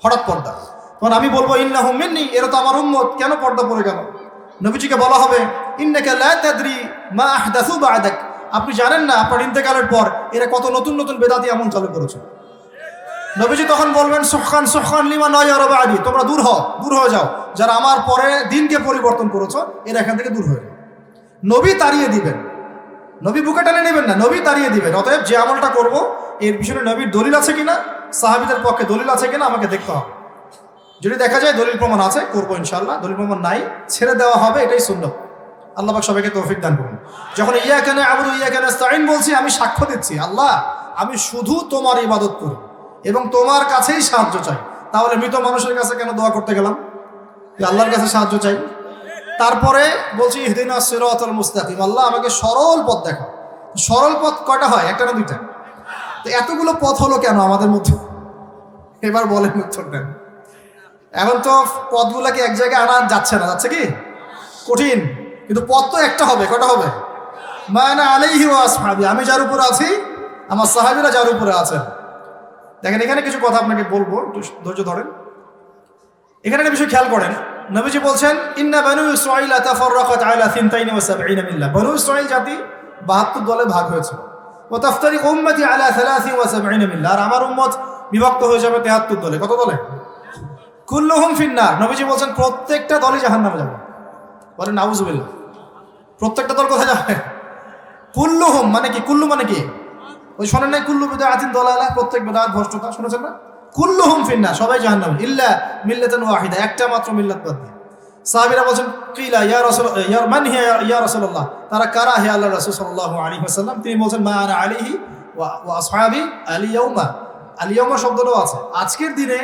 হঠাৎ পর্দা। তখন আমি বলবো ইন্নাহুম মিন্নি, এরা তো আমার উম্মত, কেন পর্দা পড়ে গেল? নবীজিকে বলা হবে ইন্নাকা লা তাদরি মা আহদাসু বা'দাক, আপনি জানেন না আপনার ইন্তেকালের পর এরা কত নতুন নতুন বেদাতি আমল চালু করেছে। নবীজি তখন বলবেন সুখান সুখান লিমা নায়ারা বাদি, তোমরা দূর হয়ে যাও, যারা আমার পরে দিনকে পরিবর্তন করেছো এরা এখান থেকে দূর হয়ে যাও। নবী তাড়িয়ে দিবেন, নবী বুকে টেনে নেবেন না, নবী তাড়িয়ে দিবেন। অতএব যে আমলটা করব এর পিছনে নবীর দলিল আছে কিনা, সাহাবীদের পক্ষে দলিল আছে কিনা আমাকে দেখতে হবে। যদি দেখা যায় দলিল প্রমাণ আছে করবো ইনশাআল্লাহ, দলিল প্রমাণ নাই ছেড়ে দেওয়া হবে, এটাই সুন্নাত। আল্লাহ পাক সবাইকে তৌফিক দান করুন। যখন ইয়াকা না'বুদু ওয়া ইয়াকা নাস্তাঈন বলছি, আমি সাক্ষ্য দিচ্ছি আল্লাহ আমি শুধু তোমার ইবাদত করি এবং তোমার কাছেই সাহায্য চাই। তাহলে মৃত মানুষের কাছে কেন দোয়া করতে গেলাম? আল্লাহর কাছে সাহায্য চাই। তারপরে বলছি ইহদিনাস সিরাতাল মুস্তাকিম, আল্লাহ আমাকে সরল পথ দেখাও। সরল পথ কয়টা হয়? একটা না দুইটা? তো এতগুলো পথ হলো কেন আমাদের মধ্যে? এবার বলেন উত্তর দেন। এখন তো পথগুলোকে এক জায়গায় আনা যাচ্ছে না, যাচ্ছে কি? কঠিন। কিন্তু পথ তো একটা হবে। কয়টা হবে? মা আনা আলাইহি ওয়া আসহাবি, আমি যার উপরে আছি আমার সাহাবীরা যার উপরে আছেন। দেখেন এখানে কিছু কথা আপনাকে বলবো, একটু ধৈর্য ধরেন। এখানে একটা বিষয় খেয়াল করেন, নবীজি বলছেন ইন্না বানু ইসরাঈল তাফাররাকাত আলা 72 মিল্লাহ, বনু ইসরাঈল জাতি 72 দলে ভাগ হয়েছে। ওয়া তাফতারিক উম্মতি আলা 73 মিল্লাহ, আর আমার উম্মত বিভক্ত হয়ে যাবে 73 দলে। কত দলে? কুল্লুহুম ফিন্নার, নবীজি বলছেন প্রত্যেকটা দলই জাহান্নামে যাবে। বলেন নাউযুবিল্লাহ। প্রত্যেকটা দল কোথায় যাবে? কুল্লুহুম মানে কি? কুল্লু মানে কি? ওই শোনেন নাই কুল্লু বিদআতিন দালালা, প্রত্যেক বিদআত ভ্রষ্টতা, শুনেছেন না? কুল্লুহুম ফিন্নার, সবাই জাহান্নামে ইল্লা মিল্লাতান ওয়াহিদা, একটা মাত্র মিল্লাত বাদ দিয়ে। সাহাবীরা বলেন কিলা ইয়া রাসূল ইয়া মান হিয়া ইয়া রাসূলুল্লাহ, তারা কারা হে আল্লাহর রাসূল সাল্লাল্লাহু আলাইহি ওয়াসাল্লাম? তিনি বলেন মা আনা আলাইহি ওয়া আসহাবি আল ইয়াউমা, আল ইয়াউমা শব্দটাও আছে, আজকের দিনে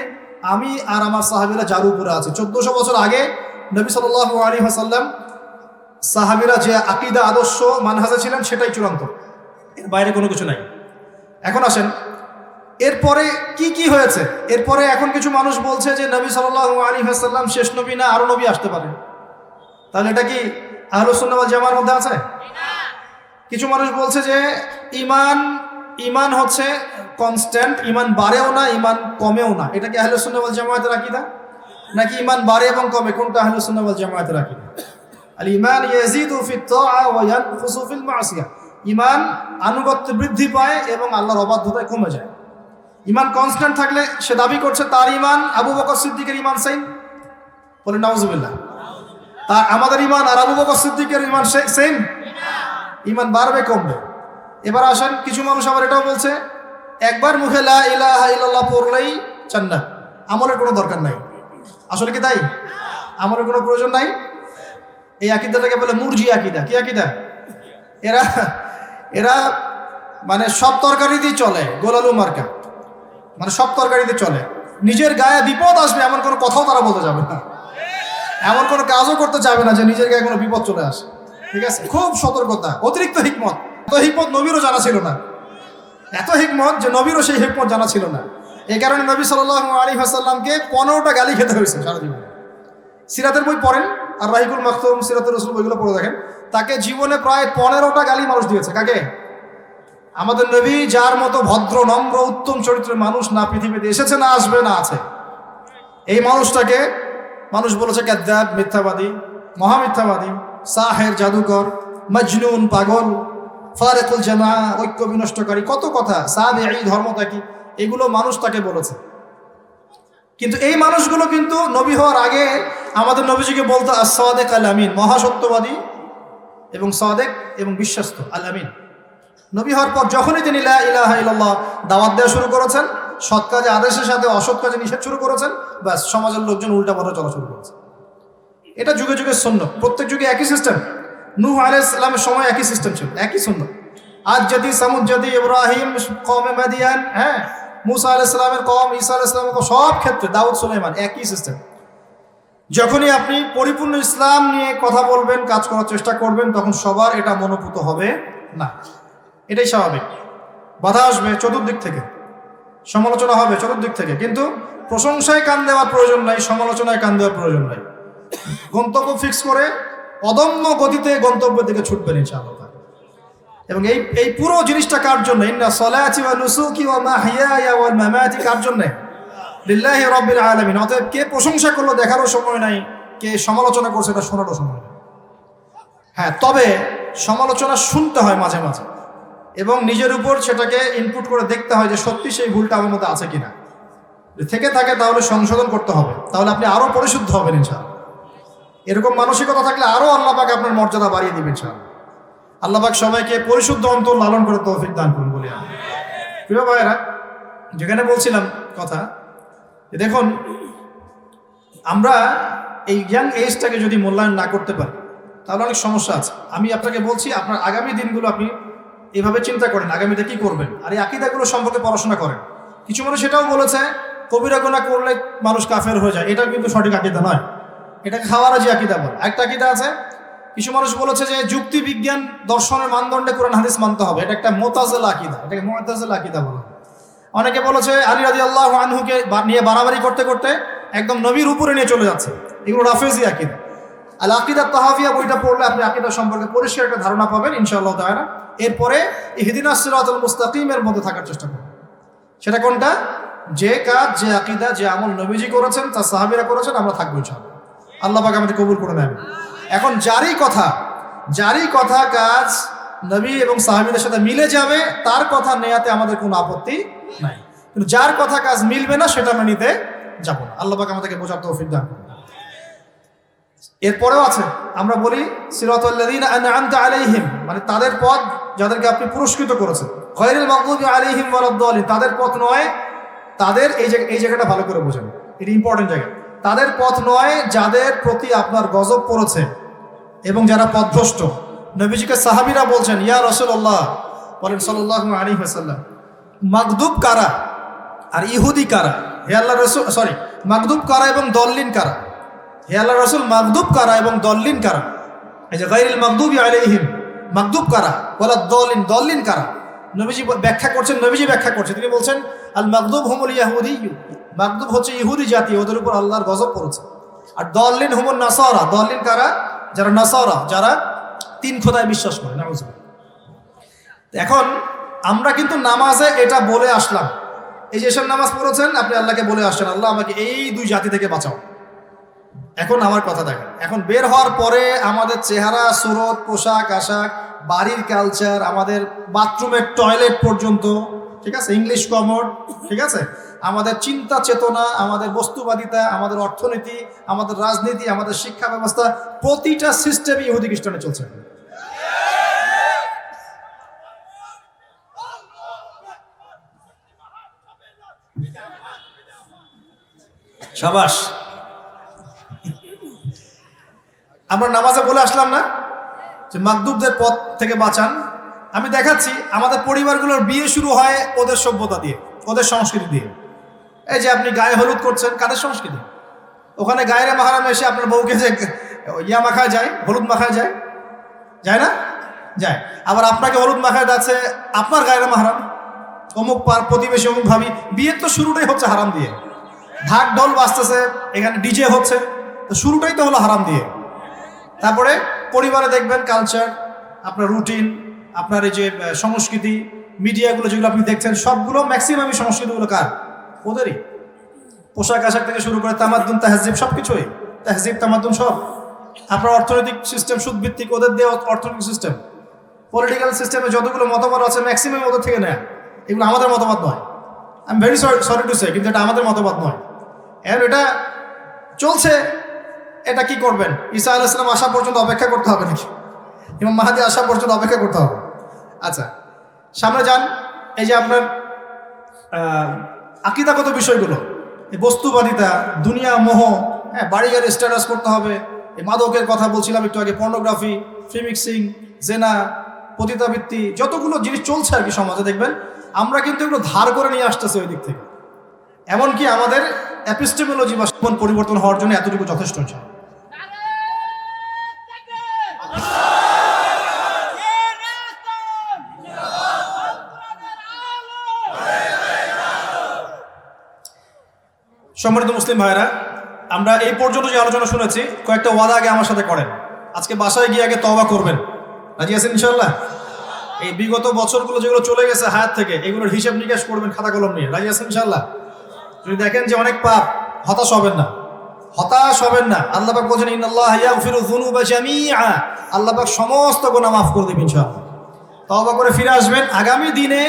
আমি আর আমার সাহাবীরা যার উপরে আছে। 1400 বছর আগে নবী সাল্লাল্লাহু আলাইহি ওয়াসাল্লাম সাহাবীরা যে আকীদা আদর্শ মানহাজে ছিলেন সেটাই চূড়ান্ত, এর বাইরে কোনো কিছু নাই। এখন আসেন এরপরে কি হয়েছে। এরপরে এখন কিছু মানুষ বলছে যে নবী সাল্লাল্লাহু আলাইহি ওয়াসাল্লাম শেষ নবী না, আরো নবী আসতে পারে। তাহলে এটা কি আহলুস সুন্নাহ ওয়াল জামার মধ্যে আছে? কিছু মানুষ বলছে যে ইমান হচ্ছে কনস্ট্যান্ট, ইমান বাড়েও না ইমান কমেও না। এটা কি আহলুস সুন্নাহ ওয়াল জামাতের আকীদা? নাকি ইমান বাড়ে এবং কমে? কোনটা আহলুস সুন্নাহ ওয়াল জামাতের আকীদা? আল ঈমান ইয়াজিদু ফিত তাআ ওয়া ইয়ানকুসু ফিল মাসিয়া, ইমান আনুগত্য বৃদ্ধি পায় এবং আল্লাহর অবাধ্যতায় কমে যায়। ইমান কনস্ট্যান্ট থাকলে সে দাবি করছে তার ইমান আবু বকর সিদ্দিকের ইমান সেম। বলে নাউযুবিল্লাহ। তা আমাদের ইমান আর আবু বকর সিদ্দিকের ইমান সেম? ইমান বাড়বে কমবে। এবার আসেন কিছু মানুষ আবার এটাও বলছে একবার মুখে লা ইলাহা ইল্লাল্লাহ পড়লেই জান্নাত, আমলের কোনো দরকার নাই। আসলে কি তাই? আমলের কোনো প্রয়োজন নাই। এই আকীদাটাকে বলে মুরজি আকীদা। কি আকীদা? এরা মানে সব তরকারিতেই চলে, গোলালু মার্কা, মানে সব তরকারিতে চলে। নিজের গায়ে বিপদ আসবে এমন কোনো কথাও তারা বলতে যাবে না, এমন কোনো কাজও করতে যাবে না যে নিজের গায়ে কোনো বিপদ চলে আসে। ঠিক আছে, খুব সতর্কতা, অতিরিক্ত হিকমত। এত হিকমত নবীরও জানা ছিল না, এত হিকমত যে নবীরও সেই হিকমত জানা ছিল না। এই কারণে নবী সাল্লাল্লাহু আলাইহি ওয়াসাল্লামকে 15টা গালি খেতে হয়েছে সারা জীবনে। সিরাতের বই পড়েন আর রাহিকুল মাকতুম, সিরাতুর রাসূল বইগুলো পড়ে দেখেন, তাকে জীবনে প্রায় 15টা গালি মানুষ দিয়েছে। কাকে? আমাদের নবী, যার মতো ভদ্র নম্র উত্তম চরিত্রের মানুষ না পৃথিবীতে এসেছে, না আসবে, না আছে। এই মানুষটাকে মানুষ বলেছে কাযযাব, মিথ্যাবাদী, মহামিথ্যাবাদী, সাহের, জাদুকর, মজনুন, পাগল, ফারিকুল জামা, ঐক্য বিনষ্টকারী, কত কথা, সাবিঈ, ধর্মত্যাগী, এগুলো মানুষ তাকে বলেছে। কিন্তু এই মানুষগুলো কিন্তু নবী হওয়ার আগে আমাদের নবীজিকে বলতো as-সাদিক আল-আমিন, মহাসত্যবাদী এবং সাদিক এবং বিশ্বস্ত আল-আমিন। নবী হওয়ার পর যখনই তিনি লা ইলাহা ইল্লাল্লাহ দাওয়াত দেওয়া শুরু করেছেন, সৎ কাজে আদেশের সাথে অসৎ কাজে নিষেধ শুরু করেছেন, ব্যাস সমাজের লোকজন উল্টা পথে চলা শুরু করেছে। এটা যুগে যুগে সুন্নাত, প্রত্যেক যুগে একই সিস্টেম। নূহ আলাইহিস সালামের সময় একই সিস্টেম ছিল, একই সুন্নাত। আজ যদি সামুদ, যদি ইব্রাহিম, কওমে মাদিয়ান, হ্যাঁ, মুসা আলাইহিস সালামের কওম, ঈসা আলাইহিস সালামের কওম, সব ক্ষেত্রে দাউদ, সুলাইমান, একই সিস্টেম। যখনই আপনি পরিপূর্ণ ইসলাম নিয়ে কথা বলবেন, কাজ করার চেষ্টা করবেন, তখন সবার এটা মনোভূত হবে না। এটাই স্বাভাবিক। বাধা আসবে চতুর্দিক থেকে, সমালোচনা হবে চতুর্দিক থেকে, কিন্তু প্রশংসায় কান দেওয়ার প্রয়োজন নাই, সমালোচনায় কান দেওয়ার প্রয়োজন নাই। গন্তব্য ফিক্স করে অদম্য গতিতে গন্তব্যের দিকে ছুটবেন ইনশাআল্লাহ। এবং এই পুরো জিনিসটা কার জন্য? ইন্না সলাতি ওয়া নুসুকি ওয়া মাহইয়ায়া ওয়া মামাতি, কার জন্য? লিল্লাহি রাব্বিল আলামিন। অতএব কে প্রশংসা করলো দেখারও সময় নাই, কে সমালোচনা করছে এটা শোনারও সময় নেই। হ্যাঁ, তবে সমালোচনা শুনতে হয় মাঝে মাঝে, এবং নিজের উপর সেটাকে ইনপুট করে দেখতে হয় যে সত্যি সেই ভুলটা আমার মধ্যে আছে কিনা। যদি থেকে থাকে তাহলে সংশোধন করতে হবে, তাহলে আপনি আরো পরিশুদ্ধ হবেন ইনশাআল্লাহ। এরকম মানসিকতা থাকলে আরো আল্লাহ পাক আপনার মর্যাদা বাড়িয়ে দিবেন ইনশাআল্লাহ। আল্লাহ পাক সবাইকে পরিশুদ্ধ অন্তর লালন করে তৌফিক দান করুন বলি আমি। প্রিয় ভাইয়েরা, যেখানে বলছিলাম কথা, দেখুন আমরা এই ইয়াং এজটাকে যদি মূল্যায়ন না করতে পারি তাহলে অনেক সমস্যা আছে। আমি আপনাকে বলছি, আপনার আগামী দিনগুলো আপনি এভাবে চিন্তা করেন আগামীতে কি করবেন, আর এই আকীদাগুলো সম্পর্কে পড়াশোনা করেন। কিছু মানুষ সেটাও বলেছে কবিরা গুনাহ করলে মানুষ কাফের হয়ে যায়, এটা কিন্তু সঠিক আকীদা নয়, এটাকে খাওয়ারাজি আকীদা বলে। একটা আকীদা আছে, কিছু মানুষ বলেছে যে যুক্তি বিজ্ঞান দর্শনের মানদণ্ডে কোরআন হাদিস মানতে হবে, এটা একটা মুতাজিলা আকীদা, এটাকে মুতাজিলা আকীদা বলা হয়। অনেকে বলেছে আলী রাদিয়াল্লাহু আনহুকে নিয়ে বাড়াবাড়ি করতে করতে একদম নবীর উপরে নিয়ে চলে যাচ্ছে, এগুলো রাফেজি আকীদা। আল আকীদা তাহাবিয়া বইটা পড়লে আপনি আকীদা সম্পর্কে পরিষ্কার একটা ধারণা পাবেন ইনশাআল্লাহ তাআলা। এরপরে ইহদিনাস সিরাতাল মুস্তাকিমের মধ্যে থাকার চেষ্টা করবেন। সেটা কোনটা? যে কাজ, যে আকীদা, যে আমল নবীজি করেছেন, তার সাহাবীরা করেছেন, আমরা থাকবো ইনশাআল্লাহ। আল্লাহ পাক আমাদের কবুল করে নেন। এখন যারই কথা কাজ নবী এবং সাহাবীদের সাথে মিলে যাবে, তার কথা নেয়াতে আমাদের কোনো আপত্তি নাই, কিন্তু যার কথা কাজ মিলবে না সেটা আমরা নিতে যাব না। আল্লাহ পাক আমাদেরকে বোঝার তৌফিক দান করুন। এরপরেও আছে, আমরা বলি সিরাতাল লাযিনা আন'আমতা আলাইহিম, মানে তাদের পথ যাদেরকে আপনি পুরস্কৃত করেছেন, গায়রিল মাগদুবি আলাইহিম ওয়ালাদ-দালিন, তাদের পথ নয়, তাদের এই জায়গাটা ভালো করে বোঝেন, এটা ইম্পর্টেন্ট জায়গা। তাদের পথ নয় যাদের প্রতি আপনার গজব পড়েছে এবং যারা পথভ্রষ্ট। নবীজিকে সাহাবীরা বলছেন, ইয়া রাসূলুল্লাহ, বলেন সাল্লাল্লাহু আলাইহি ওয়াসাল্লাম, মাগদুব কারা আর ইহুদি কারা? হে আল্লাহর রাসূল, মাগদুব কারা এবং দল্লিন কারা? হে আল্লাহর রাসূল, মাগদুব কারা এবং দল্লিন কারা? এই যে গায়রিল মাগদুবি আলাইহিম, মাগদুব কারা, ওয়ালাদ-দালিন, দল্লিন কারা? নবীজি ব্যাখ্যা করছেন, তিনি বলছেন আল মাগদুব হুমুল ইয়াহুদিয়্যু, মাগদুব হচ্ছে ইহুদি জাতি, ওদের উপর আল্লাহর গজব পড়েছে। আর দল্লিন হুমুন নাসারা, দল্লিন কারা? যারা নাসারা, যারা তিন খোদায় বিশ্বাস করে। নাউযুবিল্লাহ। এখন আমরা কিন্তু নামাজে এটা বলে আসলাম, এই যে এসব নামাজ পড়েছেন আপনি আল্লাহকে বলে আসছেন, আল্লাহ আমাকে এই দুই জাতি থেকে বাঁচাও। এখন আমার কথা দেখেন, এখন বের হওয়ার পরে আমাদের চেহারা, সুরত, পোশাক আশাক, বাড়ির কালচার, আমাদের বাথরুমের টয়লেট পর্যন্ত, ঠিক আছে, ইংলিশ কমোড, ঠিক আছে, আমাদের চিন্তা চেতনা, আমাদের বস্তুবাদিতা, আমাদের অর্থনীতি, আমাদের রাজনীতি, আমাদের শিক্ষা ব্যবস্থা, প্রতিটা সিস্টেম ইহুদি খ্রিস্টানে চলছে। শাবাশ। আমরা নামাজে বলে আসলাম না যে মাগদুবদের পথ থেকে বাঁচান। আমি দেখাচ্ছি, আমাদের পরিবারগুলোর বিয়ে শুরু হয় ওদের সভ্যতা দিয়ে, ওদের সংস্কৃতি দিয়ে। এই যে আপনি গায়ে হলুদ করছেন, কাদের সংস্কৃতি? ওখানে গায়ের মাহারামে এসে আপনার বউকে যে মাখায় যায়, হলুদ মাখায় যায়, যায় না? যায়। আবার আপনাকে হলুদ মাখায় যাচ্ছে আপনার গায়ের মাহারাম, অমুক প্রতিবেশী, অমুক ভাবি। বিয়ের তো শুরুটাই হচ্ছে হারাম দিয়ে, ঢাক ঢোল বাজতেছে, এখানে ডিজে হচ্ছে, তো শুরুটাই তো হলো হারাম দিয়ে। তারপরে পরিবারে দেখবেন কালচার, আপনার রুটিন, আপনার এই যে সংস্কৃতি, মিডিয়াগুলো যেগুলো আপনি দেখছেন সবগুলো ম্যাক্সিমামই সংস্কৃতিগুলো কার? ওদেরই। পোশাক আশাক থেকে শুরু করে তামাদ্দুন তাহজিব সব কিছুই, তাহজিব তামাদ্দুন সব। আপনার অর্থনৈতিক সিস্টেম সুদভিত্তিক, ওদের দেওয়া অর্থনৈতিক সিস্টেম, পলিটিক্যাল সিস্টেমে যতগুলো মতামত আছে ম্যাক্সিমাম ওদের থেকে নেয়। এগুলো আমাদের মতামত নয়। I am very sorry to say, কিন্তু এটা আমাদের মতামত নয়। এর এটা চলছে, এটা কি করবেন? ঈসা আলাইহিস সালাম আসা পর্যন্ত অপেক্ষা করতে হবে নাকি? ইমাম মাহদী আসা পর্যন্ত অপেক্ষা করতে হবে? আচ্ছা, সামনে যান। এই যে আপনার আকীদাগত বিষয়গুলো, এই বস্তুবাদিতা, দুনিয়া মোহ, হ্যাঁ, বাড়ি গাড়ি স্ট্যাটাস করতে হবে, এই মাদকের কথা বলছিলাম একটু আগে, পর্নোগ্রাফি, ফ্রি মিক্সিং, জেনা, পতিতাবৃত্তি, যতগুলো জিনিস চলছে আর কি সমাজে, দেখবেন আমরা কিন্তু এগুলো ধার করে নিয়ে আসতেছি ওই দিক থেকে। এমনকি আমাদের এপিস্টেমোলজি বা জীবন পরিবর্তন হওয়ার জন্য এতটুকু যথেষ্ট হচ্ছে। সম্মানিত মুসলিম ভাইরা, আমরা এই পর্যন্ত যে আলোচনা শুনেছি, কয়েকটা ওয়াদা আগে আমার সাথে করেন। আজকে বাসায় গিয়ে আগে তওবা করবেন। রাজি আছেন ইনশাল্লাহ? এই বিগত বছরগুলো যেগুলো চলে গেছে হায়াত থেকে, এগুলোর হিসাব নিকাশ করবেন খাতা কলম নিয়ে। রাজি আছেন ইনশাল্লাহ? যদি দেখেন যে অনেক পাপ, হতাশ হবেন না, হতাশ হবেন না। আল্লাহ পাক বলেন ইন্নাল্লাহা ইয়াগফিরু যুনুবা জামিআ, আল্লাহ পাক সমস্ত গুনাহ মাফ করে দেবেন ইনশাআল্লাহ। তওবা করে ফিরে আসবেন। আগামী দিনে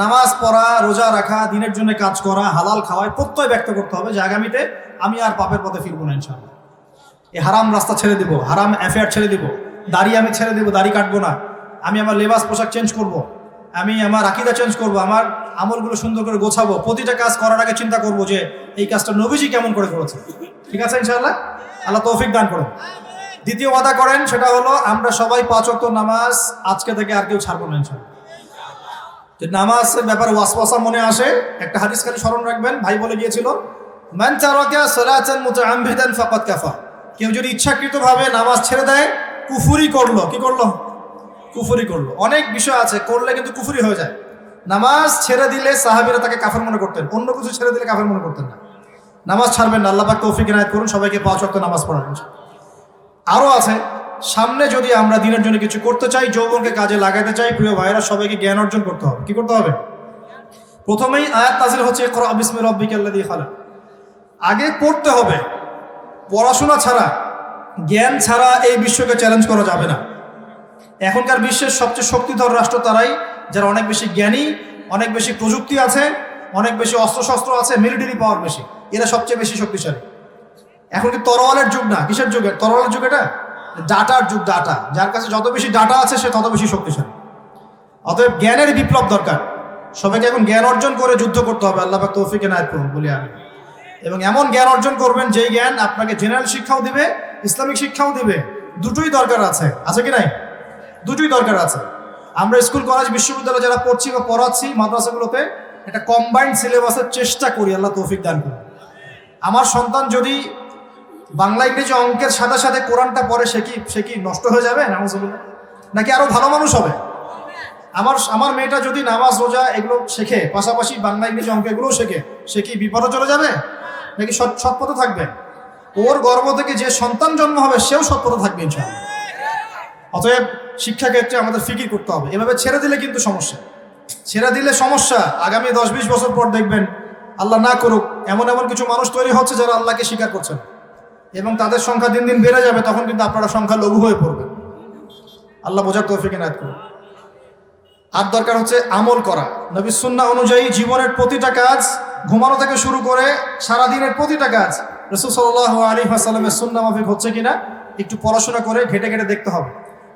নামাজ পড়া, রোজা রাখা, দিনের জন্য কাজ করা, হালাল খাওয়ায় প্রত্যয় ব্যক্ত করতে হবে যে আগামীতে আমি আর পাপের পথে ফিরবো না ইনশাআল্লাহ। এই হারাম রাস্তা ছেড়ে দিব, হারাম অ্যাফেয়ার ছেড়ে দিব, দাড়ি আমি ছেড়ে দিব, দাড়ি কাটবো না, আমি আমার লেবাস পোশাক চেঞ্জ করব, আমি আমার আকীদা চেঞ্জ করব, আমার আমলগুলো সুন্দর করে গোছাবো, প্রতিটা কাজ করার আগে চিন্তা করব যে এই কাজটা নবীজি কেমন করে করেছে। ঠিক আছে ইনশাআল্লাহ? আল্লাহ তৌফিক দান করুন। দ্বিতীয় ওয়াদা করেন, সেটা হলো আমরা সবাই 5 ওয়াক্ত নামাজ আজকে থেকে আর কেউ ছাড়বো না ইনশাআল্লাহ। যে নামাজের ব্যাপারে ওয়াসওয়াসা মনে আসে, একটা হাদিস খালি স্মরণ রাখবেন। ভাই বলে গিয়েছিল, মান তারাকা সালাতান মুতাআম্মিদান ফাকাদ কাফা, কেউ যদি ইচ্ছাকৃতভাবে নামাজ ছেড়ে দেয় কুফরি করলো। কি করলো? কুফরি করলো। অনেক বিষয় আছে করলে কিন্তু কুফরি হয়ে যায়। নামাজ ছেড়ে দিলে সাহাবীরা তাকে কাফের মনে করতেন, অন্য কিছু ছেড়ে দিলে কাফের মনে করতেন না। নামাজ ছাড়বেন না। আল্লাহ পাক তৌফিক ইনায়াত করুন সবাইকে 5 ওয়াক্ত নামাজ পড়ার। আরও আছে, সামনে যদি আমরা দিনের জন্য কিছু করতে চাই, যৌবনকে কাজে লাগাতে চাই, প্রিয় ভাইয়েরা, সবাইকে জ্ঞান অর্জন করতে হবে। কি করতে হবে? প্রথমেই আয়াত নাযিল হচ্ছে ইকরা বিসমি রাব্বিকাল্লাযী খালাক। আগে পড়তে হবে। পড়াশোনা ছাড়া, জ্ঞান ছাড়া এই বিশ্বকে চ্যালেঞ্জ করা যাবে না। এখনকার বিশ্বের সবচেয়ে শক্তিধর রাষ্ট্র তারাই যারা অনেক বেশি জ্ঞানী, অনেক বেশি প্রযুক্তি আছে, অনেক বেশি অস্ত্রশস্ত্র আছে, মিলিটারি পাওয়ার বেশি, এরা সবচেয়ে বেশি শক্তিশালী। এখন কি তরোয়ালের যুগ না, কিসের যুগ? তরোয়ালের যুগ। এটা ডাটার যুগ। ডাটা, যার কাছে যত বেশি ডাটা আছে সে তত বেশি শক্তিশালী। অতএব জ্ঞানের বিপ্লব দরকার। সবাইকে এখন জ্ঞান অর্জন করে যুদ্ধ করতে হবে। আল্লাহ পাক তৌফিক ইনায়াত করুন বলি আমি। এবং এমন জ্ঞান অর্জন করবেন যেই জ্ঞান আপনাকে জেনারেল শিক্ষাও দিবে, ইসলামিক শিক্ষাও দিবে। দুটোই দরকার আছে, আছে কি নাই? দুটোই দরকার আছে। আমরা স্কুল কলেজ বিশ্ববিদ্যালয় যারা পড়ছি বা পড়াচ্ছি, মাদ্রাসাগুলোতে একটা কম্বাইন্ড সিলেবাসের চেষ্টা করি। আল্লাহ তৌফিক দান করুন। আমার সন্তান যদি বাংলা ইংরেজি অঙ্কের সাথে সাথে কোরআনটা পড়ে, সে কি নষ্ট হয়ে যাবে নাউজুবিল্লাহ? নাকি আরো ভালো মানুষ হবে? আমার মেয়েটা যদি নামাজ রোজা এগুলো শেখে, পাশাপাশি বাংলা ইংরেজি অঙ্ক এগুলোও শেখে, সে কি বিপদে চলে যাবে নাকি সৎপথে থাকবে? ওর গর্ভ থেকে যে সন্তান জন্ম হবে সেও সৎপথে থাকবে ইনশাআল্লাহ। অতএব শিক্ষাক্ষেত্রে আমাদের ফিকির করতে হবে। এভাবে ছেড়ে দিলে কিন্তু সমস্যা, ছেড়ে দিলে সমস্যা। আগামী 10-20 বছর পর দেখবেন, আল্লাহ না করুক, এমন এমন কিছু মানুষ তৈরি হচ্ছে যারা আল্লাহকে স্বীকার করছেন, এবং তাদের সংখ্যা দিন দিন বেড়ে যাবে। তখন কিন্তু আপনারা সংখ্যা লঘু হয়ে পড়বে। আল্লাহ বোঝার তৌফিক ইনায়াত করুন। আর দরকার হচ্ছে আমল করা। নবীর সুন্নাহ অনুযায়ী জীবনের প্রতিটা কাজ, ঘুমানো থেকে শুরু করে সারাদিনের প্রতিটা কাজ রাসূল সাল্লাল্লাহু আলাইহি ওয়াসাল্লামের সুন্নাহ মাফিক হচ্ছে কিনা একটু পড়াশোনা করে ঘেটে ঘেটে দেখতে হবে।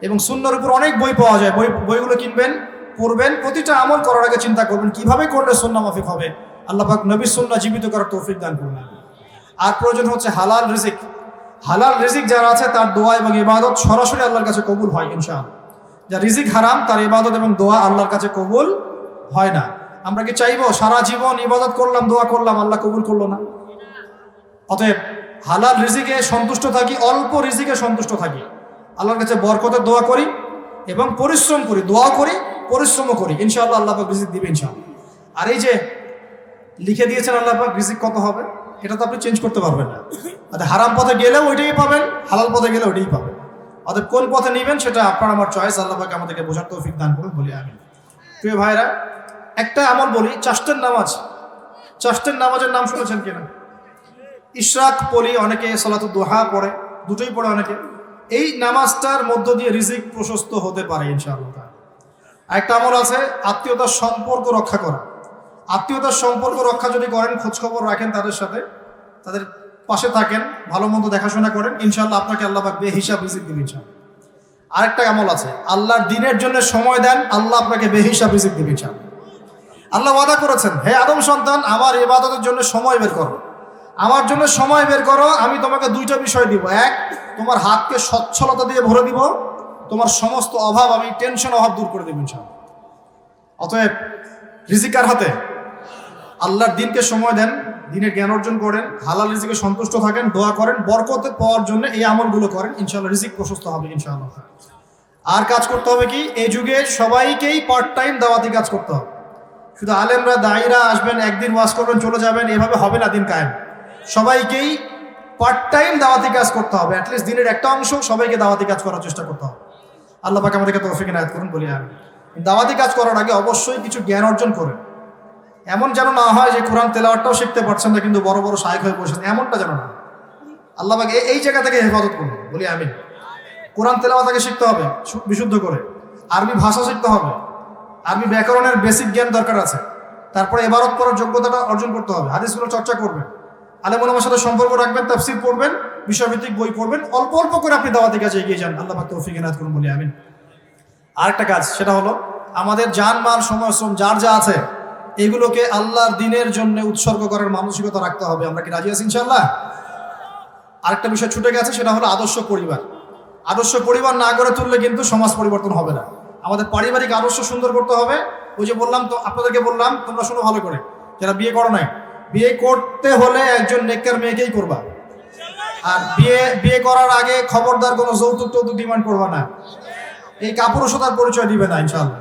এবং সুন্নাহর উপর অনেক বই পাওয়া যায়, বইগুলো কিনবেন, পড়বেন। প্রতিটা আমল করার আগে চিন্তা করবেন কিভাবে করলে সুন্নাহ মাফিক হবে। আল্লাহ পাক নবীর সুন্নাহ জীবিত করার তৌফিক দান করুন। আর প্রয়োজন হচ্ছে হালাল রিজিক। হালাল রিজিক যারা আছে তার দোয়া এবং ইবাদত সরাসরি আল্লাহর কাছে কবুল হয় ইনশাআল্লাহ। যার রিজিক হারাম তার ইবাদত এবং দোয়া আল্লাহর কাছে কবুল হয় না। আমরা কি চাইবো সারা জীবন ইবাদত করলাম, দোয়া করলাম, আল্লাহ কবুল করলো না? অতএব হালাল রিজিকে সন্তুষ্ট থাকি, অল্প রিজিকে সন্তুষ্ট থাকি, আল্লাহর কাছে বরকতের দোয়া করি এবং পরিশ্রম করি, দোয়া করি, পরিশ্রমও করি। ইনশাআল্লাহ আল্লাহ পাক রিজিক দিবে ইনশাআল্লাহ। আর এই যে লিখে দিয়েছেন আল্লাহ পাক রিজিক কত হবে, এটা তো আপনি চেঞ্জ করতে পারবেন না। হারাম পথে গেলেও ওইটাই পাবেন, হালাল পথে গেলে ওইটাই পাবেন। অতএব কোন পথে নেবেন সেটা আপনার আমার চয়েস। আল্লাহ পাক আমাদেরকে বোঝার তৌফিক দান করুন, বলি আমিন। প্রিয় ভাইরা, একটা আমল বলি, চাষ্টের নামাজ। চাষ্টের নামাজের নাম শুনেছেন কিনা? ইশরাক পড়ি অনেকে, সালাতুদ দুহা পড়ে, দুটোই পড়ে অনেকে। এই নামাজটার মধ্য দিয়ে রিজিক প্রশস্ত হতে পারে ইনশাআল্লাহ। আরেকটা আমল আছে আত্মীয়তার সম্পর্ক রক্ষা করা। আত্মীয়তার সম্পর্ক রক্ষা যদি করেন, খোঁজখবর রাখেন তাদের সাথে, তাদের পাশে থাকেন, ভালো মন্দ দেখাশোনা করেন, ইনশাআল্লাহ আপনাকে আল্লাহ পাক বেহিসাব রিজিক দিবেন ইনশাআল্লাহ। আরেকটা আমল আছে, আল্লাহর দ্বীনের জন্য সময় দেন, আল্লাহ আপনাকে বেহিসাব রিজিক দিবেন ইনশাআল্লাহ। আল্লাহ ওয়াদা করেছেন, হে আদম সন্তান, আমার ইবাদতের জন্য সময় বের করো, আমার জন্য সময় বের করো, আমি তোমাকে দুইটা বিষয় দিব। এক, তোমার হাতকে সচ্ছলতা দিয়ে ভরে দিব, তোমার সমস্ত অভাব, আমি টেনশন অভাব দূর করে দেব ইনশাআল্লাহ। অতএব রিজিক কার হাতে? আল্লাহর দ্বীনকে সময় দেন, দ্বীনের জ্ঞান অর্জন করেন, হালাল রিজিকে সন্তুষ্ট থাকেন, দোয়া করেন, বরকত পাওয়ার জন্য এই আমলগুলো করেন, ইনশাআল্লাহ রিজিক প্রশস্ত হবে ইনশাআল্লাহ। আর কাজ করতে হবে কি, এই যুগে সবাইকেই পার্ট টাইম দাওয়াতি কাজ করতে হবে। শুধু আলেমরা দায়ীরা আসবেন, একদিন ওয়াজ করবেন চলে যাবেন, এভাবে হবে না দিন কায়েম। সবাইকেই পার্ট টাইম দাওয়াতি কাজ করতে হবে, অ্যাটলিস্ট দিনের একটা অংশ সবাইকে দাওয়াতি কাজ করার চেষ্টা করতে হবে। আল্লাহ পাক আমাদেরকে তৌফিক ইনায়াত করুন, বলি আমি। দাওয়াতি কাজ করার আগে অবশ্যই কিছু জ্ঞান অর্জন করেন। এমন যেন না হয় যে কোরআন তেলাওয়াতটাও শিখতে পারছেন না কিন্তু বড় বড় শায়েখ হয়ে বসেছেন, এমনটা যেন না। আল্লাহ পাক এই জায়গা থেকে হেফাজত করুন, বলি আমি। কোরআন তেলাওয়াতকে শিখতে হবে বিশুদ্ধ করে, আরবি ভাষা শিখতে হবে, আরবি ব্যাকরণের বেসিক জ্ঞান দরকার আছে, তারপরে ইবাদত করার যোগ্যতাটা অর্জন করতে হবে, হাদিসগুলো চর্চা করবেন, আলেম ওলামার সাথে সম্পর্ক রাখবেন, তাফসীর পড়বেন, বিষয়ভিত্তিক বই পড়বেন, অল্প অল্প করে আপনি দাওয়াতি কাজে এগিয়ে যান। আল্লাহ পাক তৌফিক ইনায়াত করুন, বলি আমিন। আরেকটা কাজ, সেটা হলো আমাদের জান মাল সময় শ্রম যার যা আছে এগুলোকে আল্লাহর দ্বীনের জন্য উৎসর্গ করার মানসিকতা রাখতে হবে। আমরা কি রাজি আছি ইনশাআল্লাহ? আরেকটা বিষয় ছুটে গেছে, সেটা হলো আদর্শ পরিবার। আদর্শ পরিবার না গড়ে তুললে কিন্তু সমাজ পরিবর্তন হবে না। আমাদের পারিবারিক আদর্শ সুন্দর করতে হবে। ওই যে বললাম, তো আপনাদেরকে বললাম, তোমরা শোনো ভালো করে, যারা বিয়ে করো নাই, বিয়ে করতে হলে একজন নেককার মেয়েকেই করবা। আর বিয়ে করার আগে খবরদার কোনো যৌতুক টৌতুক ডিমান্ড করবা না। এই কাপুরুষতার পরিচয় দিবে না ইনশাআল্লাহ।